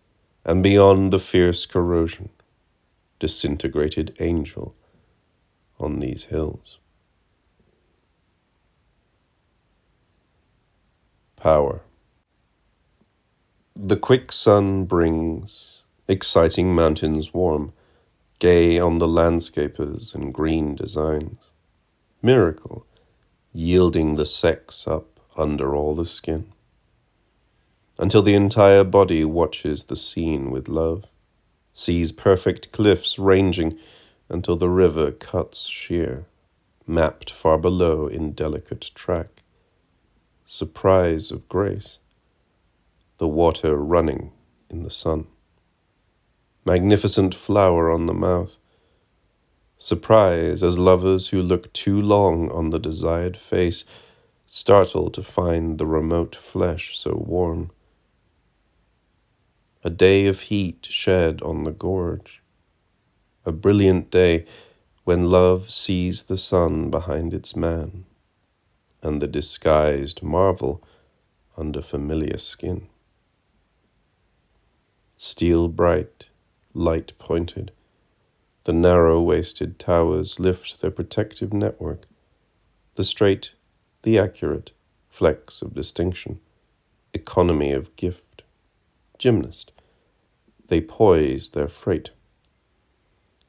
and beyond the fierce corrosion, disintegrated angel on these hills. Power. The quick sun brings exciting mountains warm, gay on the landscapers and green designs. Miracle, yielding the sex up under all the skin, until the entire body watches the scene with love, sees perfect cliffs ranging until the river cuts sheer, mapped far below in delicate track. Surprise of grace, the water running in the sun. Magnificent flower on the mouth. Surprise as lovers who look too long on the desired face startle to find the remote flesh so warm. A day of heat shed on the gorge. A brilliant day when love sees the sun behind its man, and the disguised marvel under familiar skin. Steel bright, light pointed, the narrow-waisted towers lift their protective network, the straight, the accurate, flex of distinction, economy of gift. Gymnast, they poise their freight.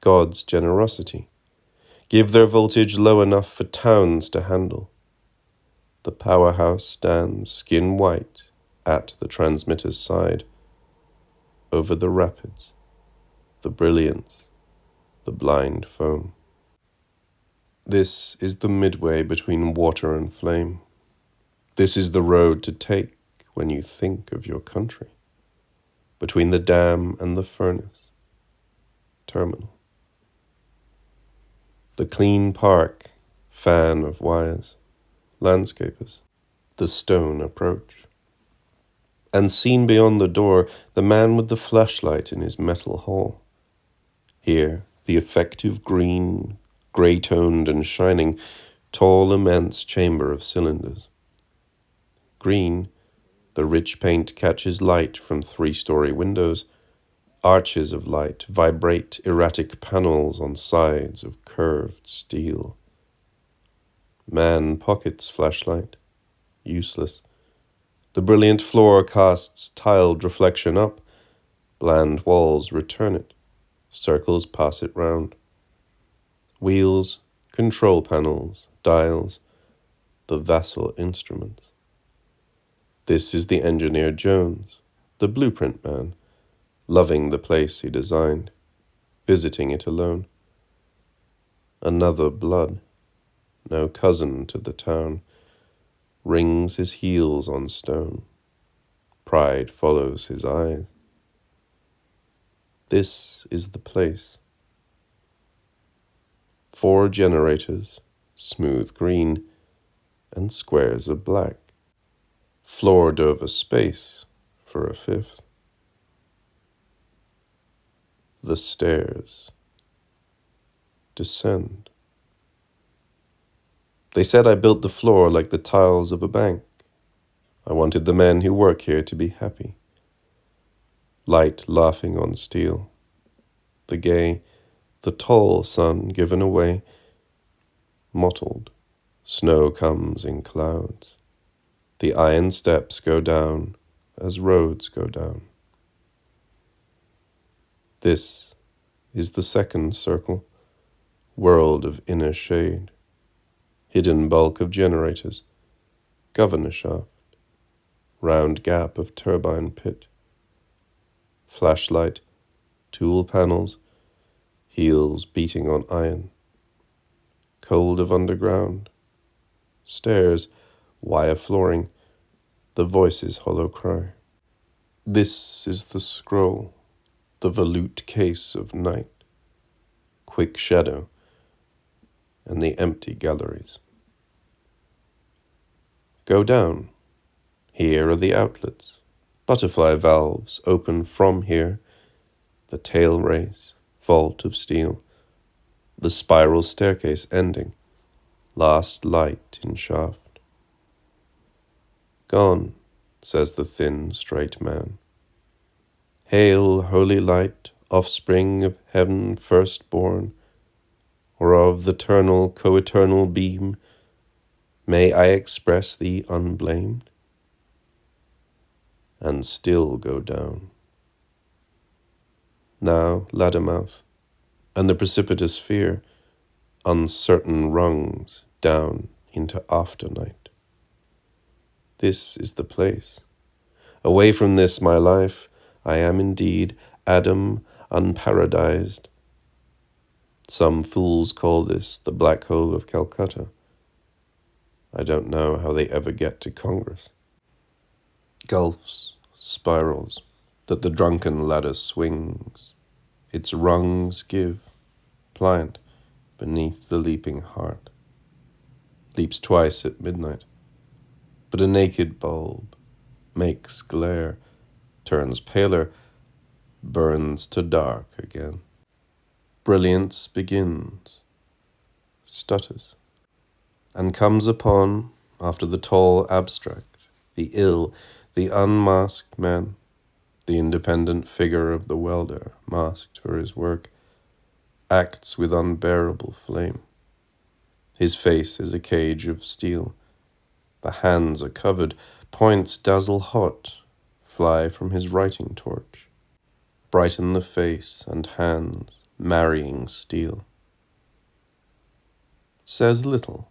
God's generosity, give their voltage low enough for towns to handle. The powerhouse stands skin white at the transmitter's side. Over the rapids, the brilliance, the blind foam. This is the midway between water and flame. This is the road to take when you think of your country. Between the dam and the furnace, terminal. The clean park, fan of wires, landscapers, the stone approach. And seen beyond the door, the man with the flashlight in his metal hall. Here, the effective green, grey-toned and shining, tall, immense chamber of cylinders. Green, the rich paint catches light from 3-story windows. Arches of light vibrate erratic panels on sides of curved steel. Man pockets flashlight, useless. The brilliant floor casts tiled reflection up. Bland walls return it. Circles pass it round. Wheels, control panels, dials, the vassal instruments. This is the engineer Jones, the blueprint man, loving the place he designed, visiting it alone. Another blood, no cousin to the town, rings his heels on stone. Pride follows his eyes. This is the place. 4 generators, smooth green, and squares of black. Floored over space for a 5th. The stairs descend. They said I built the floor like the tiles of a bank. I wanted the men who work here to be happy. Light laughing on steel. The gay, the tall sun given away. Mottled, snow comes in clouds. The iron steps go down as roads go down. This is the second circle, world of inner shade. Hidden bulk of generators, governor shaft, round gap of turbine pit. Flashlight, tool panels, heels beating on iron. Cold of underground, stairs, wire flooring, the voice's hollow cry. This is the scroll, the volute case of night, quick shadow, and the empty galleries. Go down. Here are the outlets. Butterfly valves open from here, the tail race, vault of steel, the spiral staircase ending, last light in shaft. Gone, says the thin, straight man. Hail, holy light, offspring of heaven firstborn, or of the eternal, co-eternal beam, may I express thee unblamed? And still go down. Now ladder mouth, and the precipitous fear, uncertain rungs down into afternight. This is the place. Away from this, my life, I am indeed Adam unparadised. Some fools call this the black hole of Calcutta. I don't know how they ever get to Congress. Gulfs, spirals, that the drunken ladder swings, its rungs give, pliant, beneath the leaping heart. Leaps twice at midnight, but a naked bulb makes glare, turns paler, burns to dark again. Brilliance begins, stutters, and comes upon, after the tall abstract, the ill, the unmasked man, the independent figure of the welder, masked for his work, acts with unbearable flame. His face is a cage of steel. The hands are covered, points dazzle hot, fly from his writing torch, brighten the face and hands, marrying steel. Says little,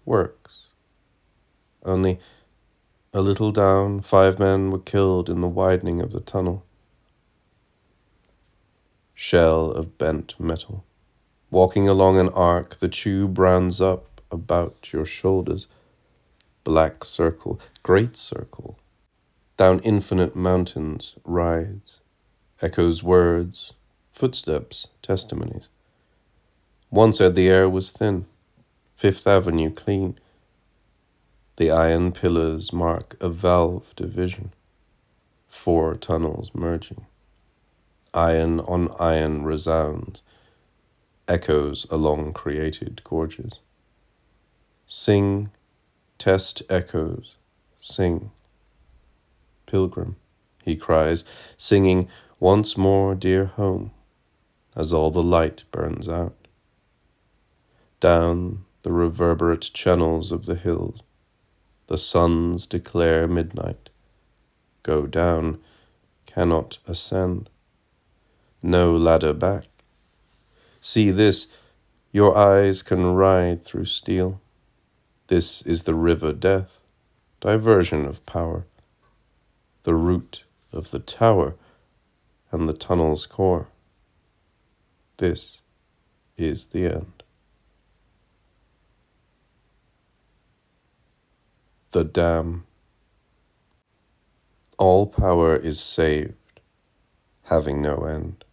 works. Only a little down, 5 men were killed in the widening of the tunnel. Shell of bent metal. Walking along an arc, the tube rounds up about your shoulders. Black circle, great circle. Down infinite mountains rides. Echoes words, footsteps, testimonies. One said the air was thin, 5th Avenue clean. The iron pillars mark a valve division, 4 tunnels merging. Iron on iron resounds, echoes along created gorges. Sing, test echoes, sing. Pilgrim, he cries, singing once more dear home, as all the light burns out. Down the reverberate channels of the hills, the suns declare midnight. Go down, cannot ascend. No ladder back. See this, your eyes can ride through steel. This is the river death, diversion of power, the root of the tower and the tunnel's core. This is the end. The dam. All power is saved, having no end.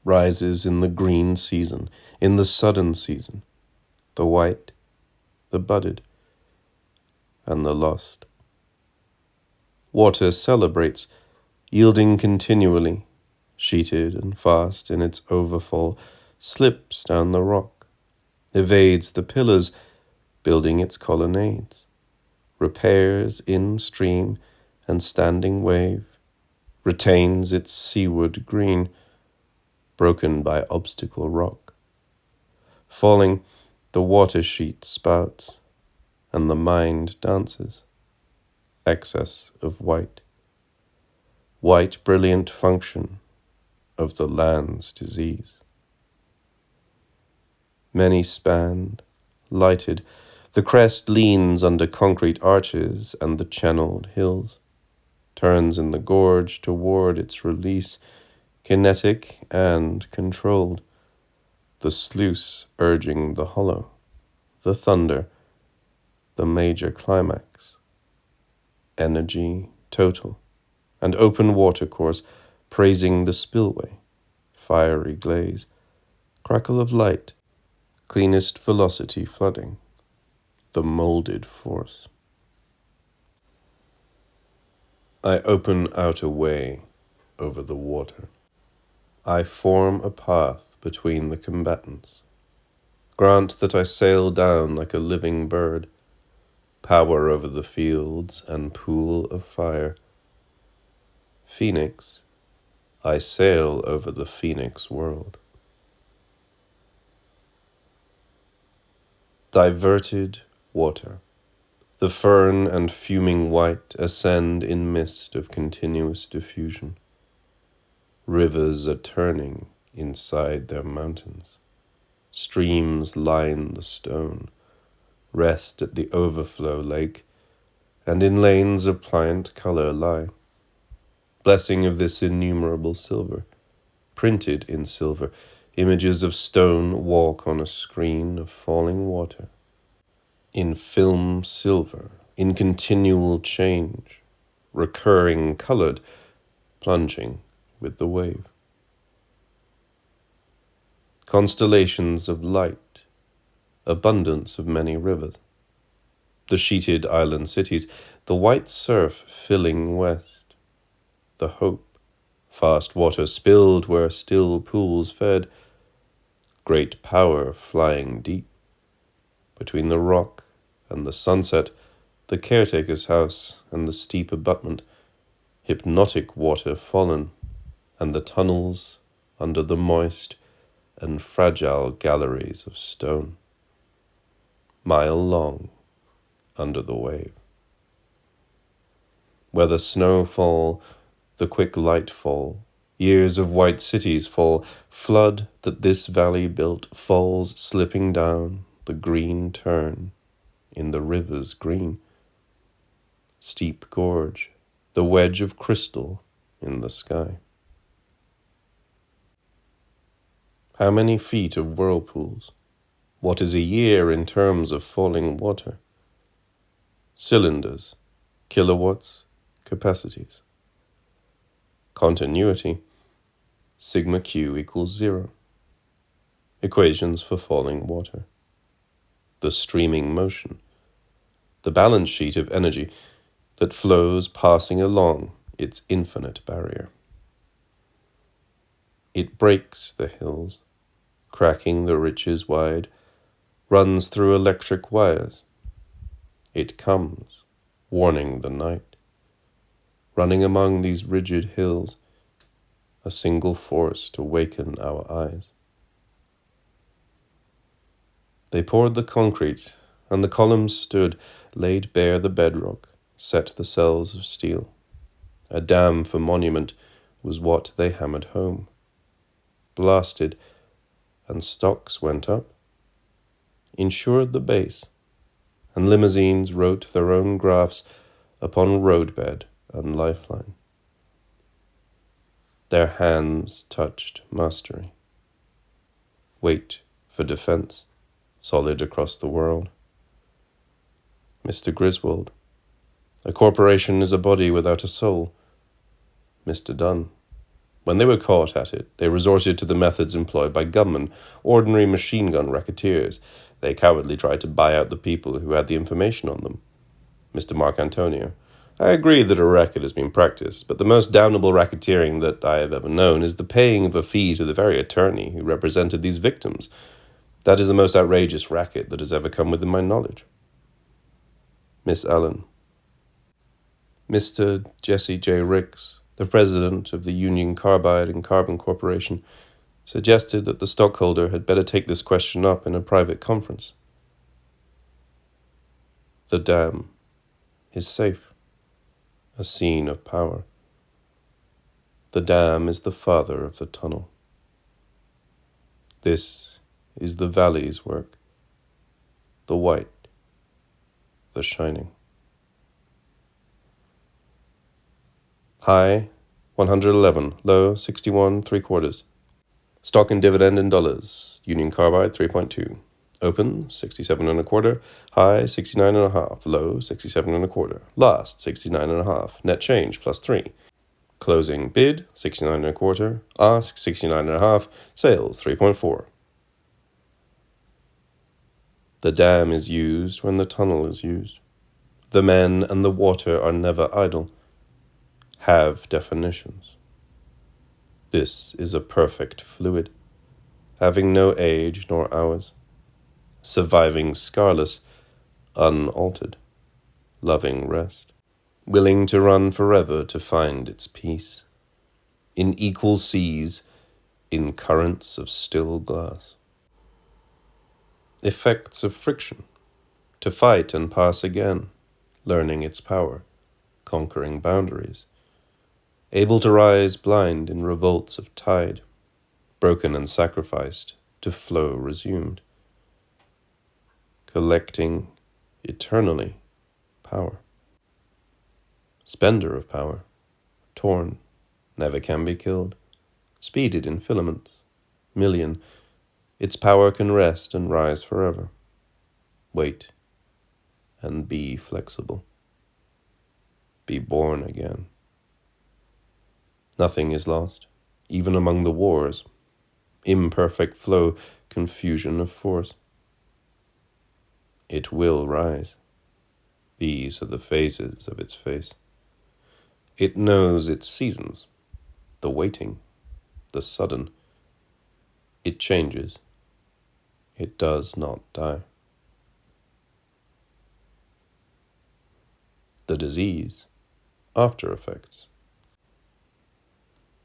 Rises in the green season, in the sudden season, the white, the budded, and the lost. Water celebrates, yielding continually, sheeted and fast in its overfall, slips down the rock, evades the pillars, building its colonnades, repairs in stream and standing wave, retains its seaward green, broken by obstacle rock. Falling, the water sheet spouts, and the mind dances. Excess of white. White brilliant function of the land's disease. Many spanned, lighted, the crest leans under concrete arches and the channeled hills, turns in the gorge toward its release, kinetic and controlled, the sluice urging the hollow, the thunder, the major climax, energy total, and open watercourse, praising the spillway, fiery glaze, crackle of light, cleanest velocity flooding, the molded force. I open out a way over the water. I form a path between the combatants. Grant that I sail down like a living bird, power over the fields and pool of fire. Phoenix, I sail over the phoenix world. Diverted water. The fern and fuming white ascend in mist of continuous diffusion. Rivers are turning inside their mountains. Streams line the stone, rest at the overflow lake, and in lanes of pliant color lie. Blessing of this innumerable silver, printed in silver, images of stone walk on a screen of falling water. In film silver, in continual change, recurring colored, plunging with the wave. Constellations of light, abundance of many rivers. The sheeted island cities, the white surf filling west. The hope, fast water spilled where still pools fed. Great power flying deep. Between the rock and the sunset, the caretaker's house and the steep abutment, hypnotic water fallen, and the tunnels under the moist and fragile galleries of stone, mile long under the wave. Where the snow fall, the quick light fall, years of white cities fall, flood that this valley built falls slipping down the green turn in the river's green. Steep gorge, the wedge of crystal in the sky. How many feet of whirlpools? What is a year in terms of falling water? Cylinders, kilowatts, capacities. Continuity, sigma q equals 0. Equations for falling water. The streaming motion, the balance sheet of energy that flows passing along its infinite barrier. It breaks the hills, cracking the ridges wide, runs through electric wires. It comes, warning the night, running among these rigid hills, a single force to waken our eyes. They poured the concrete, and the columns stood, laid bare the bedrock, set the cells of steel. A dam for monument was what they hammered home. Blasted, and stocks went up, insured the base, and limousines wrote their own graphs upon roadbed and lifeline. Their hands touched mastery. Weight for defense, solid across the world. Mr. Griswold, a corporation is a body without a soul. Mr. Dunn. When they were caught at it, they resorted to the methods employed by gunmen, ordinary machine gun racketeers. They cowardly tried to buy out the people who had the information on them. Mr. Mark Antonio. I agree that a racket has been practiced, but the most damnable racketeering that I have ever known is the paying of a fee to the very attorney who represented these victims. That is the most outrageous racket that has ever come within my knowledge. Miss Allen. Mr. Jesse J. Ricks, the president of the Union Carbide and Carbon Corporation, suggested that the stockholder had better take this question up in a private conference. The dam is safe, a scene of power. The dam is the father of the tunnel. This is the valley's work, the white, the shining. High, 111, low, 61 3/4. Stock and dividend in dollars. Union Carbide, 3.2. Open, 67 1/4. High, 69 1/2. Low, 67 1/4. Last, 69 1/2. Net change, +3. Closing bid, 69 1/4. Ask, 69 1/2. Sales, 3.4. The dam is used when the tunnel is used. The men and the water are never idle. Have definitions. This is a perfect fluid, having no age nor hours, surviving scarless, unaltered, loving rest, willing to run forever to find its peace, in equal seas, in currents of still glass. Effects of friction, to fight and pass again, learning its power, conquering boundaries, able to rise blind in revolts of tide, broken and sacrificed, to flow resumed, collecting eternally power. Spender of power, torn, never can be killed, speeded in filaments, million, its power can rest and rise forever. Wait, and be flexible. Be born again. Nothing is lost, even among the wars. Imperfect flow, confusion of force. It will rise. These are the phases of its face. It knows its seasons, the waiting, the sudden. It changes. It does not die. The disease, after effects.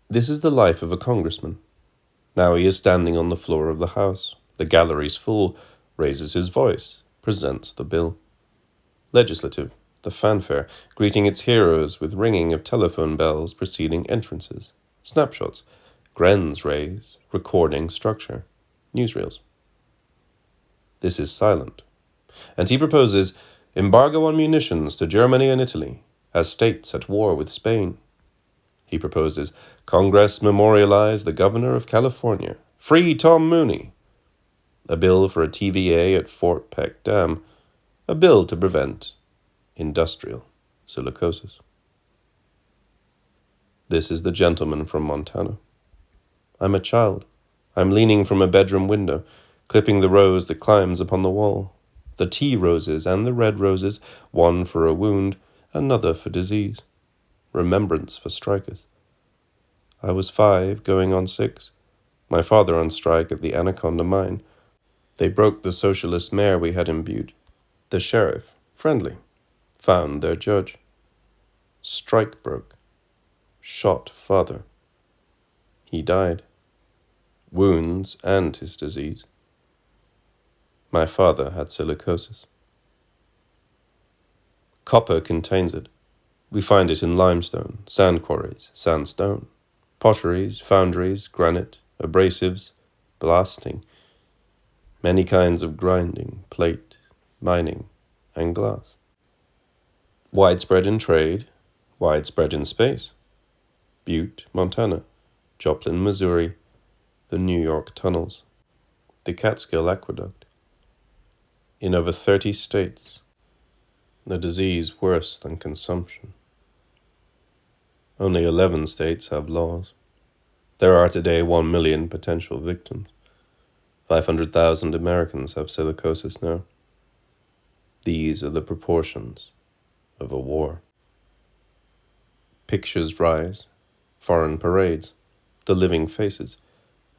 This is the life of a congressman. Now he is standing on the floor of the House. The gallery's full, raises his voice, presents the bill. Legislative, the fanfare, greeting its heroes with ringing of telephone bells preceding entrances. Snapshots, grens raised, recording structure, newsreels. This is silent. And he proposes embargo on munitions to Germany and Italy, as states at war with Spain. He proposes Congress memorialize the governor of California, free Tom Mooney. A bill for a TVA at Fort Peck Dam. A bill to prevent industrial silicosis. This is the gentleman from Montana. I'm a child. I'm leaning from a bedroom window, clipping the rose that climbs upon the wall. The tea roses and the red roses, one for a wound, another for disease. Remembrance for strikers. I was 5, going on 6. My father on strike at the Anaconda mine. They broke the socialist mayor we had imbued. The sheriff, friendly, found their judge. Strike broke. Shot father. He died. Wounds and his disease. My father had silicosis. Copper contains it. We find it in limestone, sand quarries, sandstone, potteries, foundries, granite, abrasives, blasting, many kinds of grinding, plate, mining, and glass. Widespread in trade, widespread in space. Butte, Montana, Joplin, Missouri, the New York tunnels, the Catskill Aqueduct. In over 30 states, the disease worse than consumption. Only 11 states have laws. There are today 1 million potential victims. 500,000 Americans have silicosis now. These are the proportions of a war. Pictures rise, foreign parades, the living faces,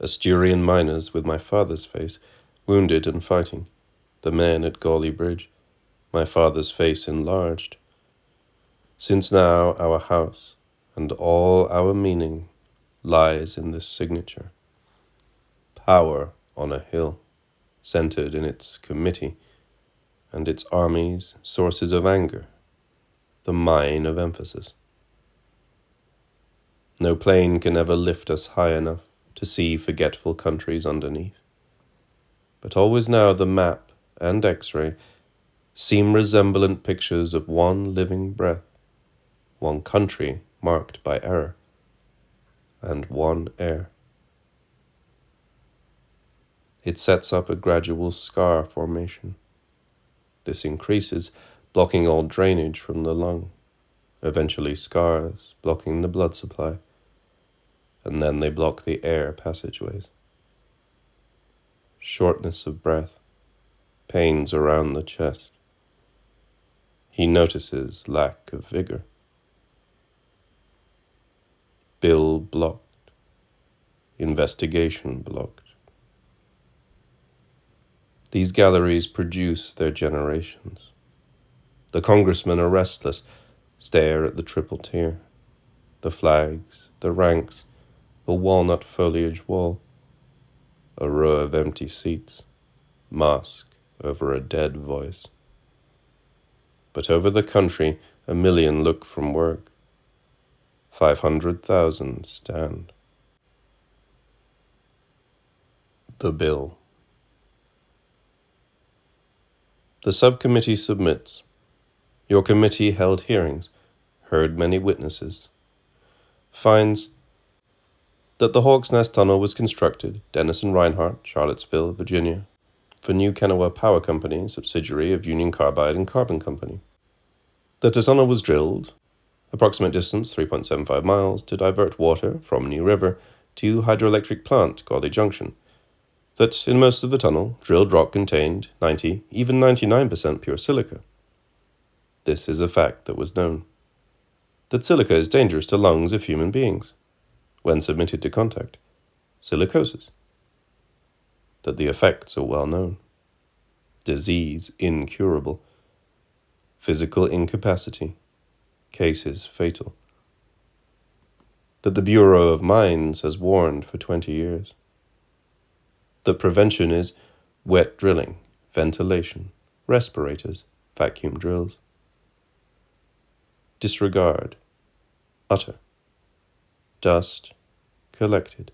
Asturian miners with my father's face, wounded and fighting, the men at Gauley Bridge, my father's face enlarged. Since now our house and all our meaning lies in this signature. Power on a hill, centered in its committee, and its armies sources of anger, the mine of emphasis. No plane can ever lift us high enough to see forgetful countries underneath. But always now the map and X-ray seem resemblant pictures of one living breath, one country marked by error, and one air. It sets up a gradual scar formation. This increases, blocking all drainage from the lung. eventually scars, blocking the blood supply, and then they block the air passageways. Shortness of breath, pains around the chest. He notices lack of vigor. Bill blocked. Investigation blocked. These galleries produce their generations. The congressmen are restless, stare at the triple tier, the flags, the ranks, the walnut foliage wall, a row of empty seats, mask over a dead voice. But over the country, 1 million look from work. 500,000 stand. The bill. The subcommittee submits. Your committee held hearings, heard many witnesses. Finds that the Hawk's Nest Tunnel was constructed, Dennis and Reinhardt, Charlottesville, Virginia, for New Kennewa Power Company, subsidiary of Union Carbide and Carbon Company. That a tunnel was drilled, approximate distance 3.75 miles, to divert water from New River to hydroelectric plant, Gauley Junction. That in most of the tunnel, drilled rock contained 90, even 99% pure silica. This is a fact that was known. That silica is dangerous to lungs of human beings when submitted to contact. Silicosis. That the effects are well known. Disease incurable. Physical incapacity. Cases fatal. That the Bureau of Mines has warned for 20 years. That prevention is wet drilling, ventilation, respirators, vacuum drills. Disregard, utter. Dust, collected.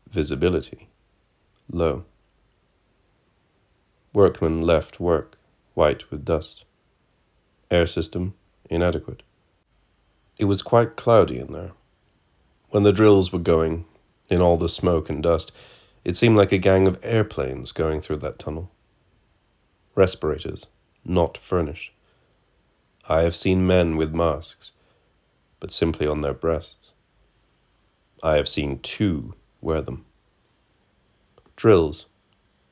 Visibility, low. Workmen left work, white with dust. Air system, inadequate. It was quite cloudy in there. When the drills were going, in all the smoke and dust, it seemed like a gang of airplanes going through that tunnel. Respirators, not furnished. I have seen men with masks, but simply on their breasts. I have seen 2 wear them. Drills,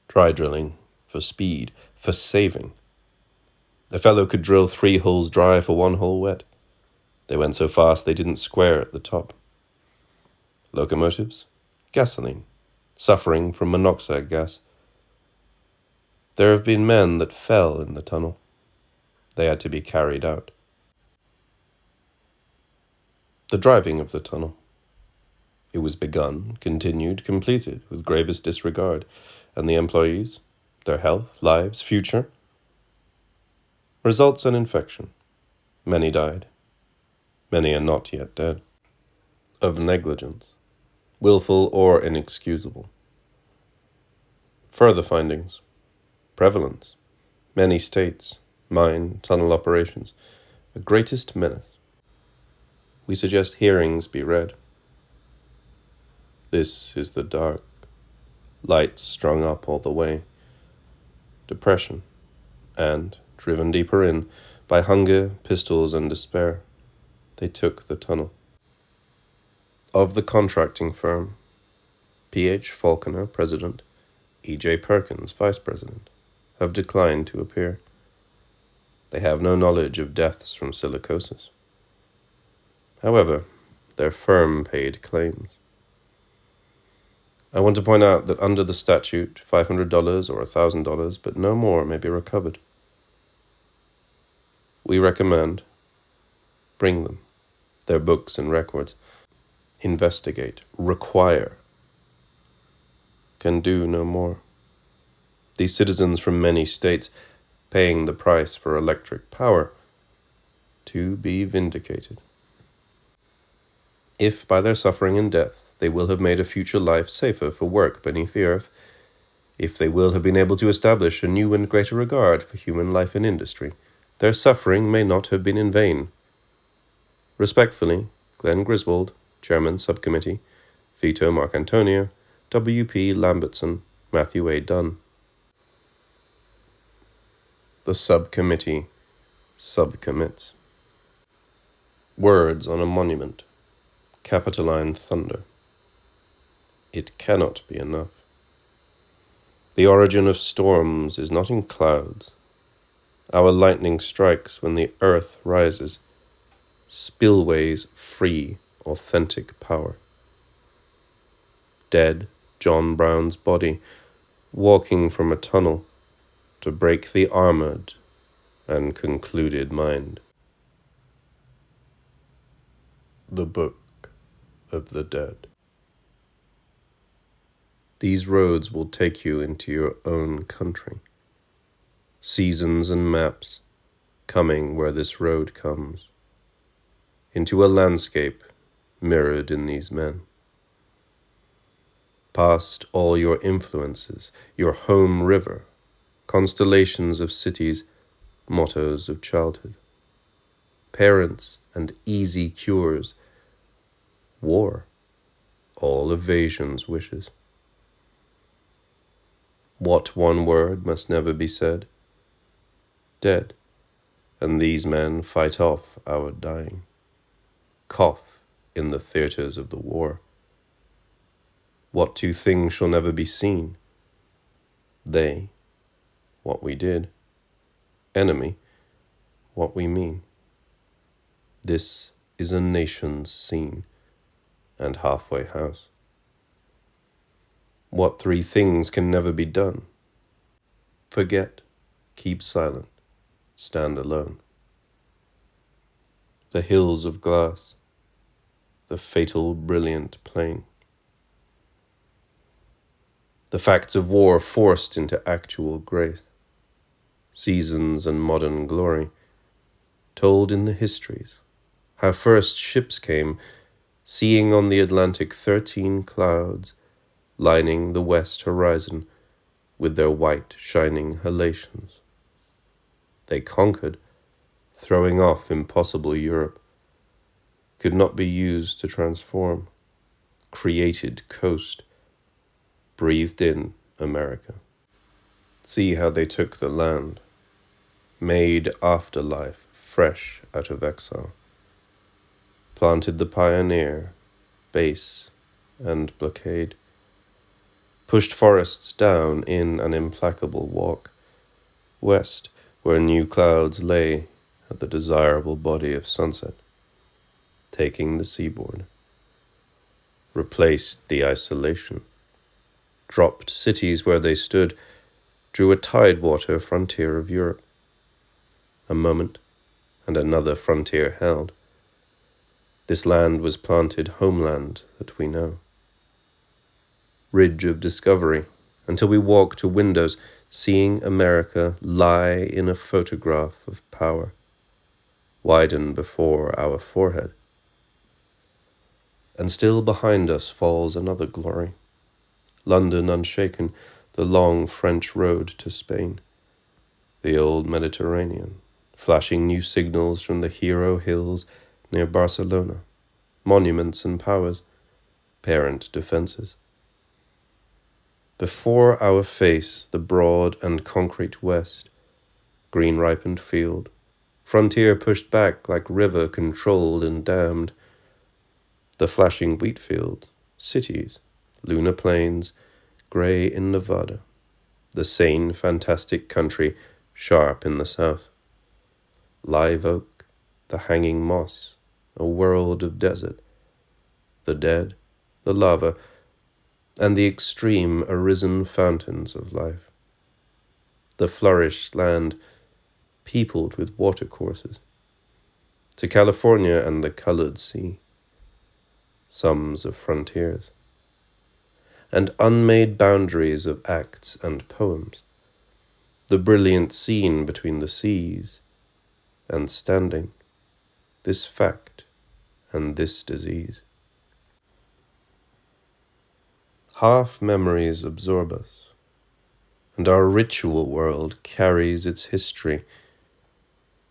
dry drilling, for speed, for saving. A fellow could drill 3 holes dry for 1 hole wet. They went so fast they didn't square at the top. Locomotives, gasoline, suffering from monoxide gas. There have been men that fell in the tunnel. They had to be carried out. The driving of the tunnel. It was begun, continued, completed with gravest disregard, and the employees, their health, lives, future. Results an infection. Many died. Many are not yet dead. Of negligence, willful or inexcusable. Further findings. Prevalence. Many states. Mine, tunnel operations. A greatest menace. We suggest hearings be read. This is the dark. Lights strung up all the way. Depression. And, driven deeper in, by hunger, pistols, and despair, they took the tunnel. Of the contracting firm, P.H. Falconer, President, E.J. Perkins, Vice President, have declined to appear. They have no knowledge of deaths from silicosis. However, their firm paid claims. I want to point out that under the statute, $500 or $1,000, but no more, may be recovered. We recommend, bring them, their books and records, investigate, require, can do no more. These citizens from many states, paying the price for electric power, to be vindicated. If by their suffering and death they will have made a future life safer for work beneath the earth, if they will have been able to establish a new and greater regard for human life and industry, their suffering may not have been in vain. Respectfully, Glenn Griswold, Chairman Subcommittee, Vito Marcantonio, W.P. Lambertson, Matthew A. Dunn. The subcommittee subcommits. Words on a monument, capitoline thunder. It cannot be enough. The origin of storms is not in clouds. Our lightning strikes when the earth rises, spillways free authentic power. Dead John Brown's body, walking from a tunnel to break the armored and concluded mind. The Book of the Dead. These roads will take you into your own country. Seasons and maps coming where this road comes, into a landscape mirrored in these men. Past all your influences, your home river, constellations of cities, mottos of childhood, parents and easy cures, war, all evasion's wishes. What one word must never be said? Dead, and these men fight off our dying. Cough in the theatres of the war. What two things shall never be seen? They, what we did. Enemy, what we mean. This is a nation's scene, and halfway house. What three things can never be done? Forget, keep silent, stand alone. The hills of glass, the fatal brilliant plain. The facts of war forced into actual grace. Seasons and modern glory, told in the histories. How first ships came, seeing on the Atlantic 13 clouds, lining the west horizon with their white shining halations. They conquered, throwing off impossible Europe, could not be used to transform, created coast, breathed in America. See how they took the land, made afterlife fresh out of exile, planted the pioneer, base, and blockade, pushed forests down in an implacable walk, west where new clouds lay at the desirable body of sunset, taking the seaboard, replaced the isolation, dropped cities where they stood, drew a tidewater frontier of Europe. A moment, and another frontier held. This land was planted homeland that we know. Ridge of discovery, until we walk to windows, seeing America lie in a photograph of power, widen before our forehead. And still behind us falls another glory. London unshaken, the long French road to Spain, the old Mediterranean, flashing new signals from the hero hills near Barcelona, monuments and powers, parent defenses. Before our face the broad and concrete west, green-ripened field, frontier pushed back like river controlled and dammed, the flashing wheat field, cities, lunar plains, grey in Nevada, the sane, fantastic country sharp in the south. Live oak, the hanging moss, a world of desert, the dead, the lava, and the extreme arisen fountains of life. The flourished land, peopled with watercourses, to California and the colored sea, sums of frontiers, and unmade boundaries of acts and poems, the brilliant scene between the seas, and standing, this fact and this disease. Half memories absorb us, and our ritual world carries its history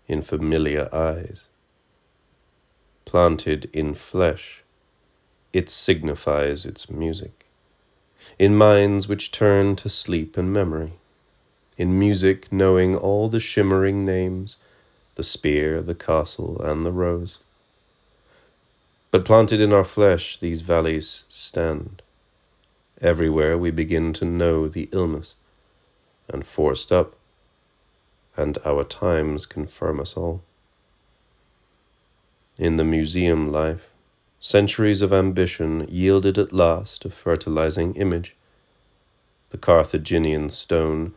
in familiar eyes. Planted in flesh, it signifies its music, in minds which turn to sleep and memory, in music knowing all the shimmering names, the spear, the castle, and the rose. But planted in our flesh, these valleys stand. Everywhere we begin to know the illness, and forced up, and our times confirm us all. In the museum life, centuries of ambition yielded at last a fertilizing image. The Carthaginian stone,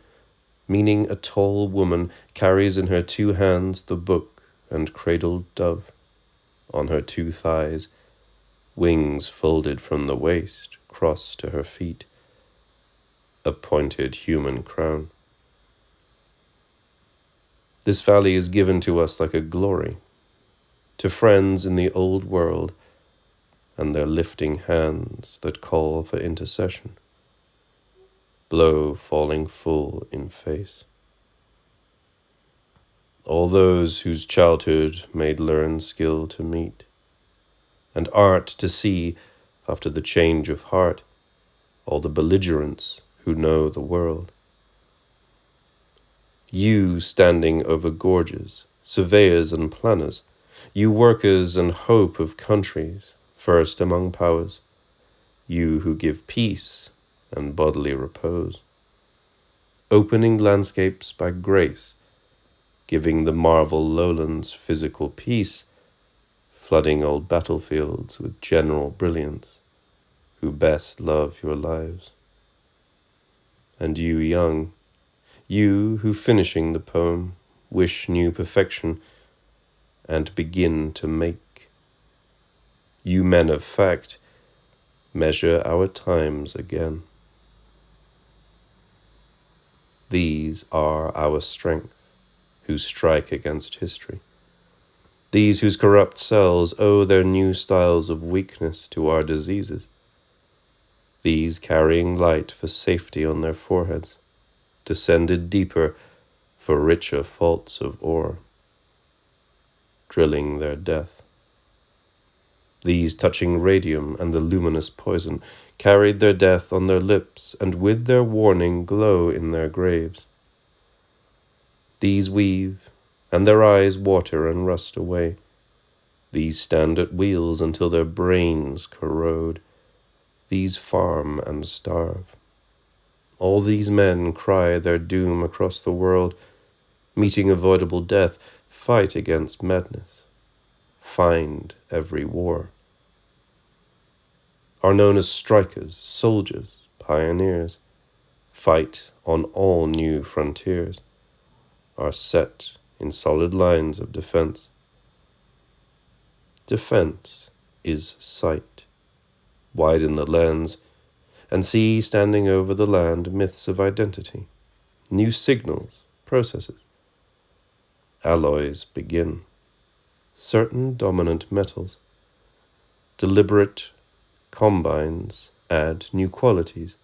meaning a tall woman, carries in her 2 hands the book and cradled dove. On her 2 thighs, wings folded from the waist cross to her feet, a pointed human crown. This valley is given to us like a glory, to friends in the old world and their lifting hands that call for intercession, blow falling full in face. All those whose childhood made learn skill to meet, and art to see after the change of heart, all the belligerents who know the world. You standing over gorges, surveyors and planners, you workers and hope of countries, first among powers, you who give peace and bodily repose, opening landscapes by grace, giving the marvel lowlands physical peace, flooding old battlefields with general brilliance, who best love your lives. And you young, you who finishing the poem wish new perfection and begin to make. You men of fact, measure our times again. These are our strength, who strike against history. These whose corrupt cells owe their new styles of weakness to our diseases. These carrying light for safety on their foreheads, descended deeper for richer faults of ore, drilling their death. These touching radium and the luminous poison, carried their death on their lips, and with their warning glow in their graves. These weave, and their eyes water and rust away. These stand at wheels until their brains corrode. These farm and starve. All these men cry their doom across the world, meeting avoidable death, fight against madness, find every war. Are known as strikers, soldiers, pioneers, fight on all new frontiers, are set in solid lines of defense. Defense is sight. Widen the lens, and see standing over the land myths of identity, new signals, processes. Alloys begin. Certain dominant metals. Deliberate combines add new qualities,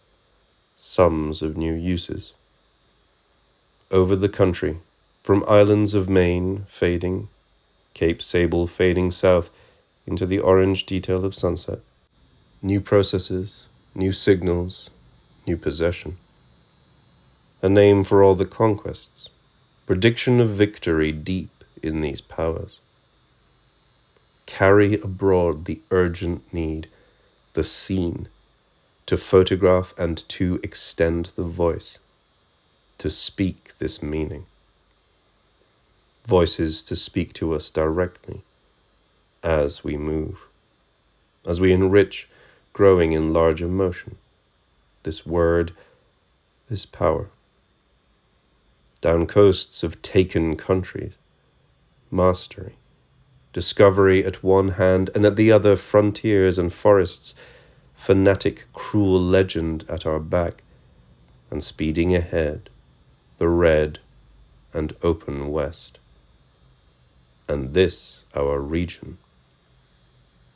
sums of new uses. Over the country, from islands of Maine fading, Cape Sable fading south into the orange detail of sunset. New processes, new signals, new possession. A name for all the conquests, prediction of victory deep in these powers. Carry abroad the urgent need, the scene, to photograph and to extend the voice, to speak this meaning. Voices to speak to us directly as we move, as we enrich, growing in large emotion, this word, this power. Down coasts of taken countries, mastery, discovery at one hand, and at the other frontiers and forests, fanatic cruel legend at our back, and speeding ahead, the red and open west. And this our region,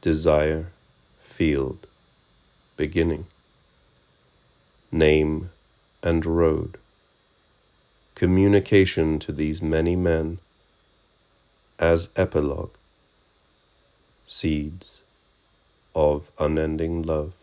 desire, field, beginning, name and road, communication to these many men as epilogue, seeds of unending love.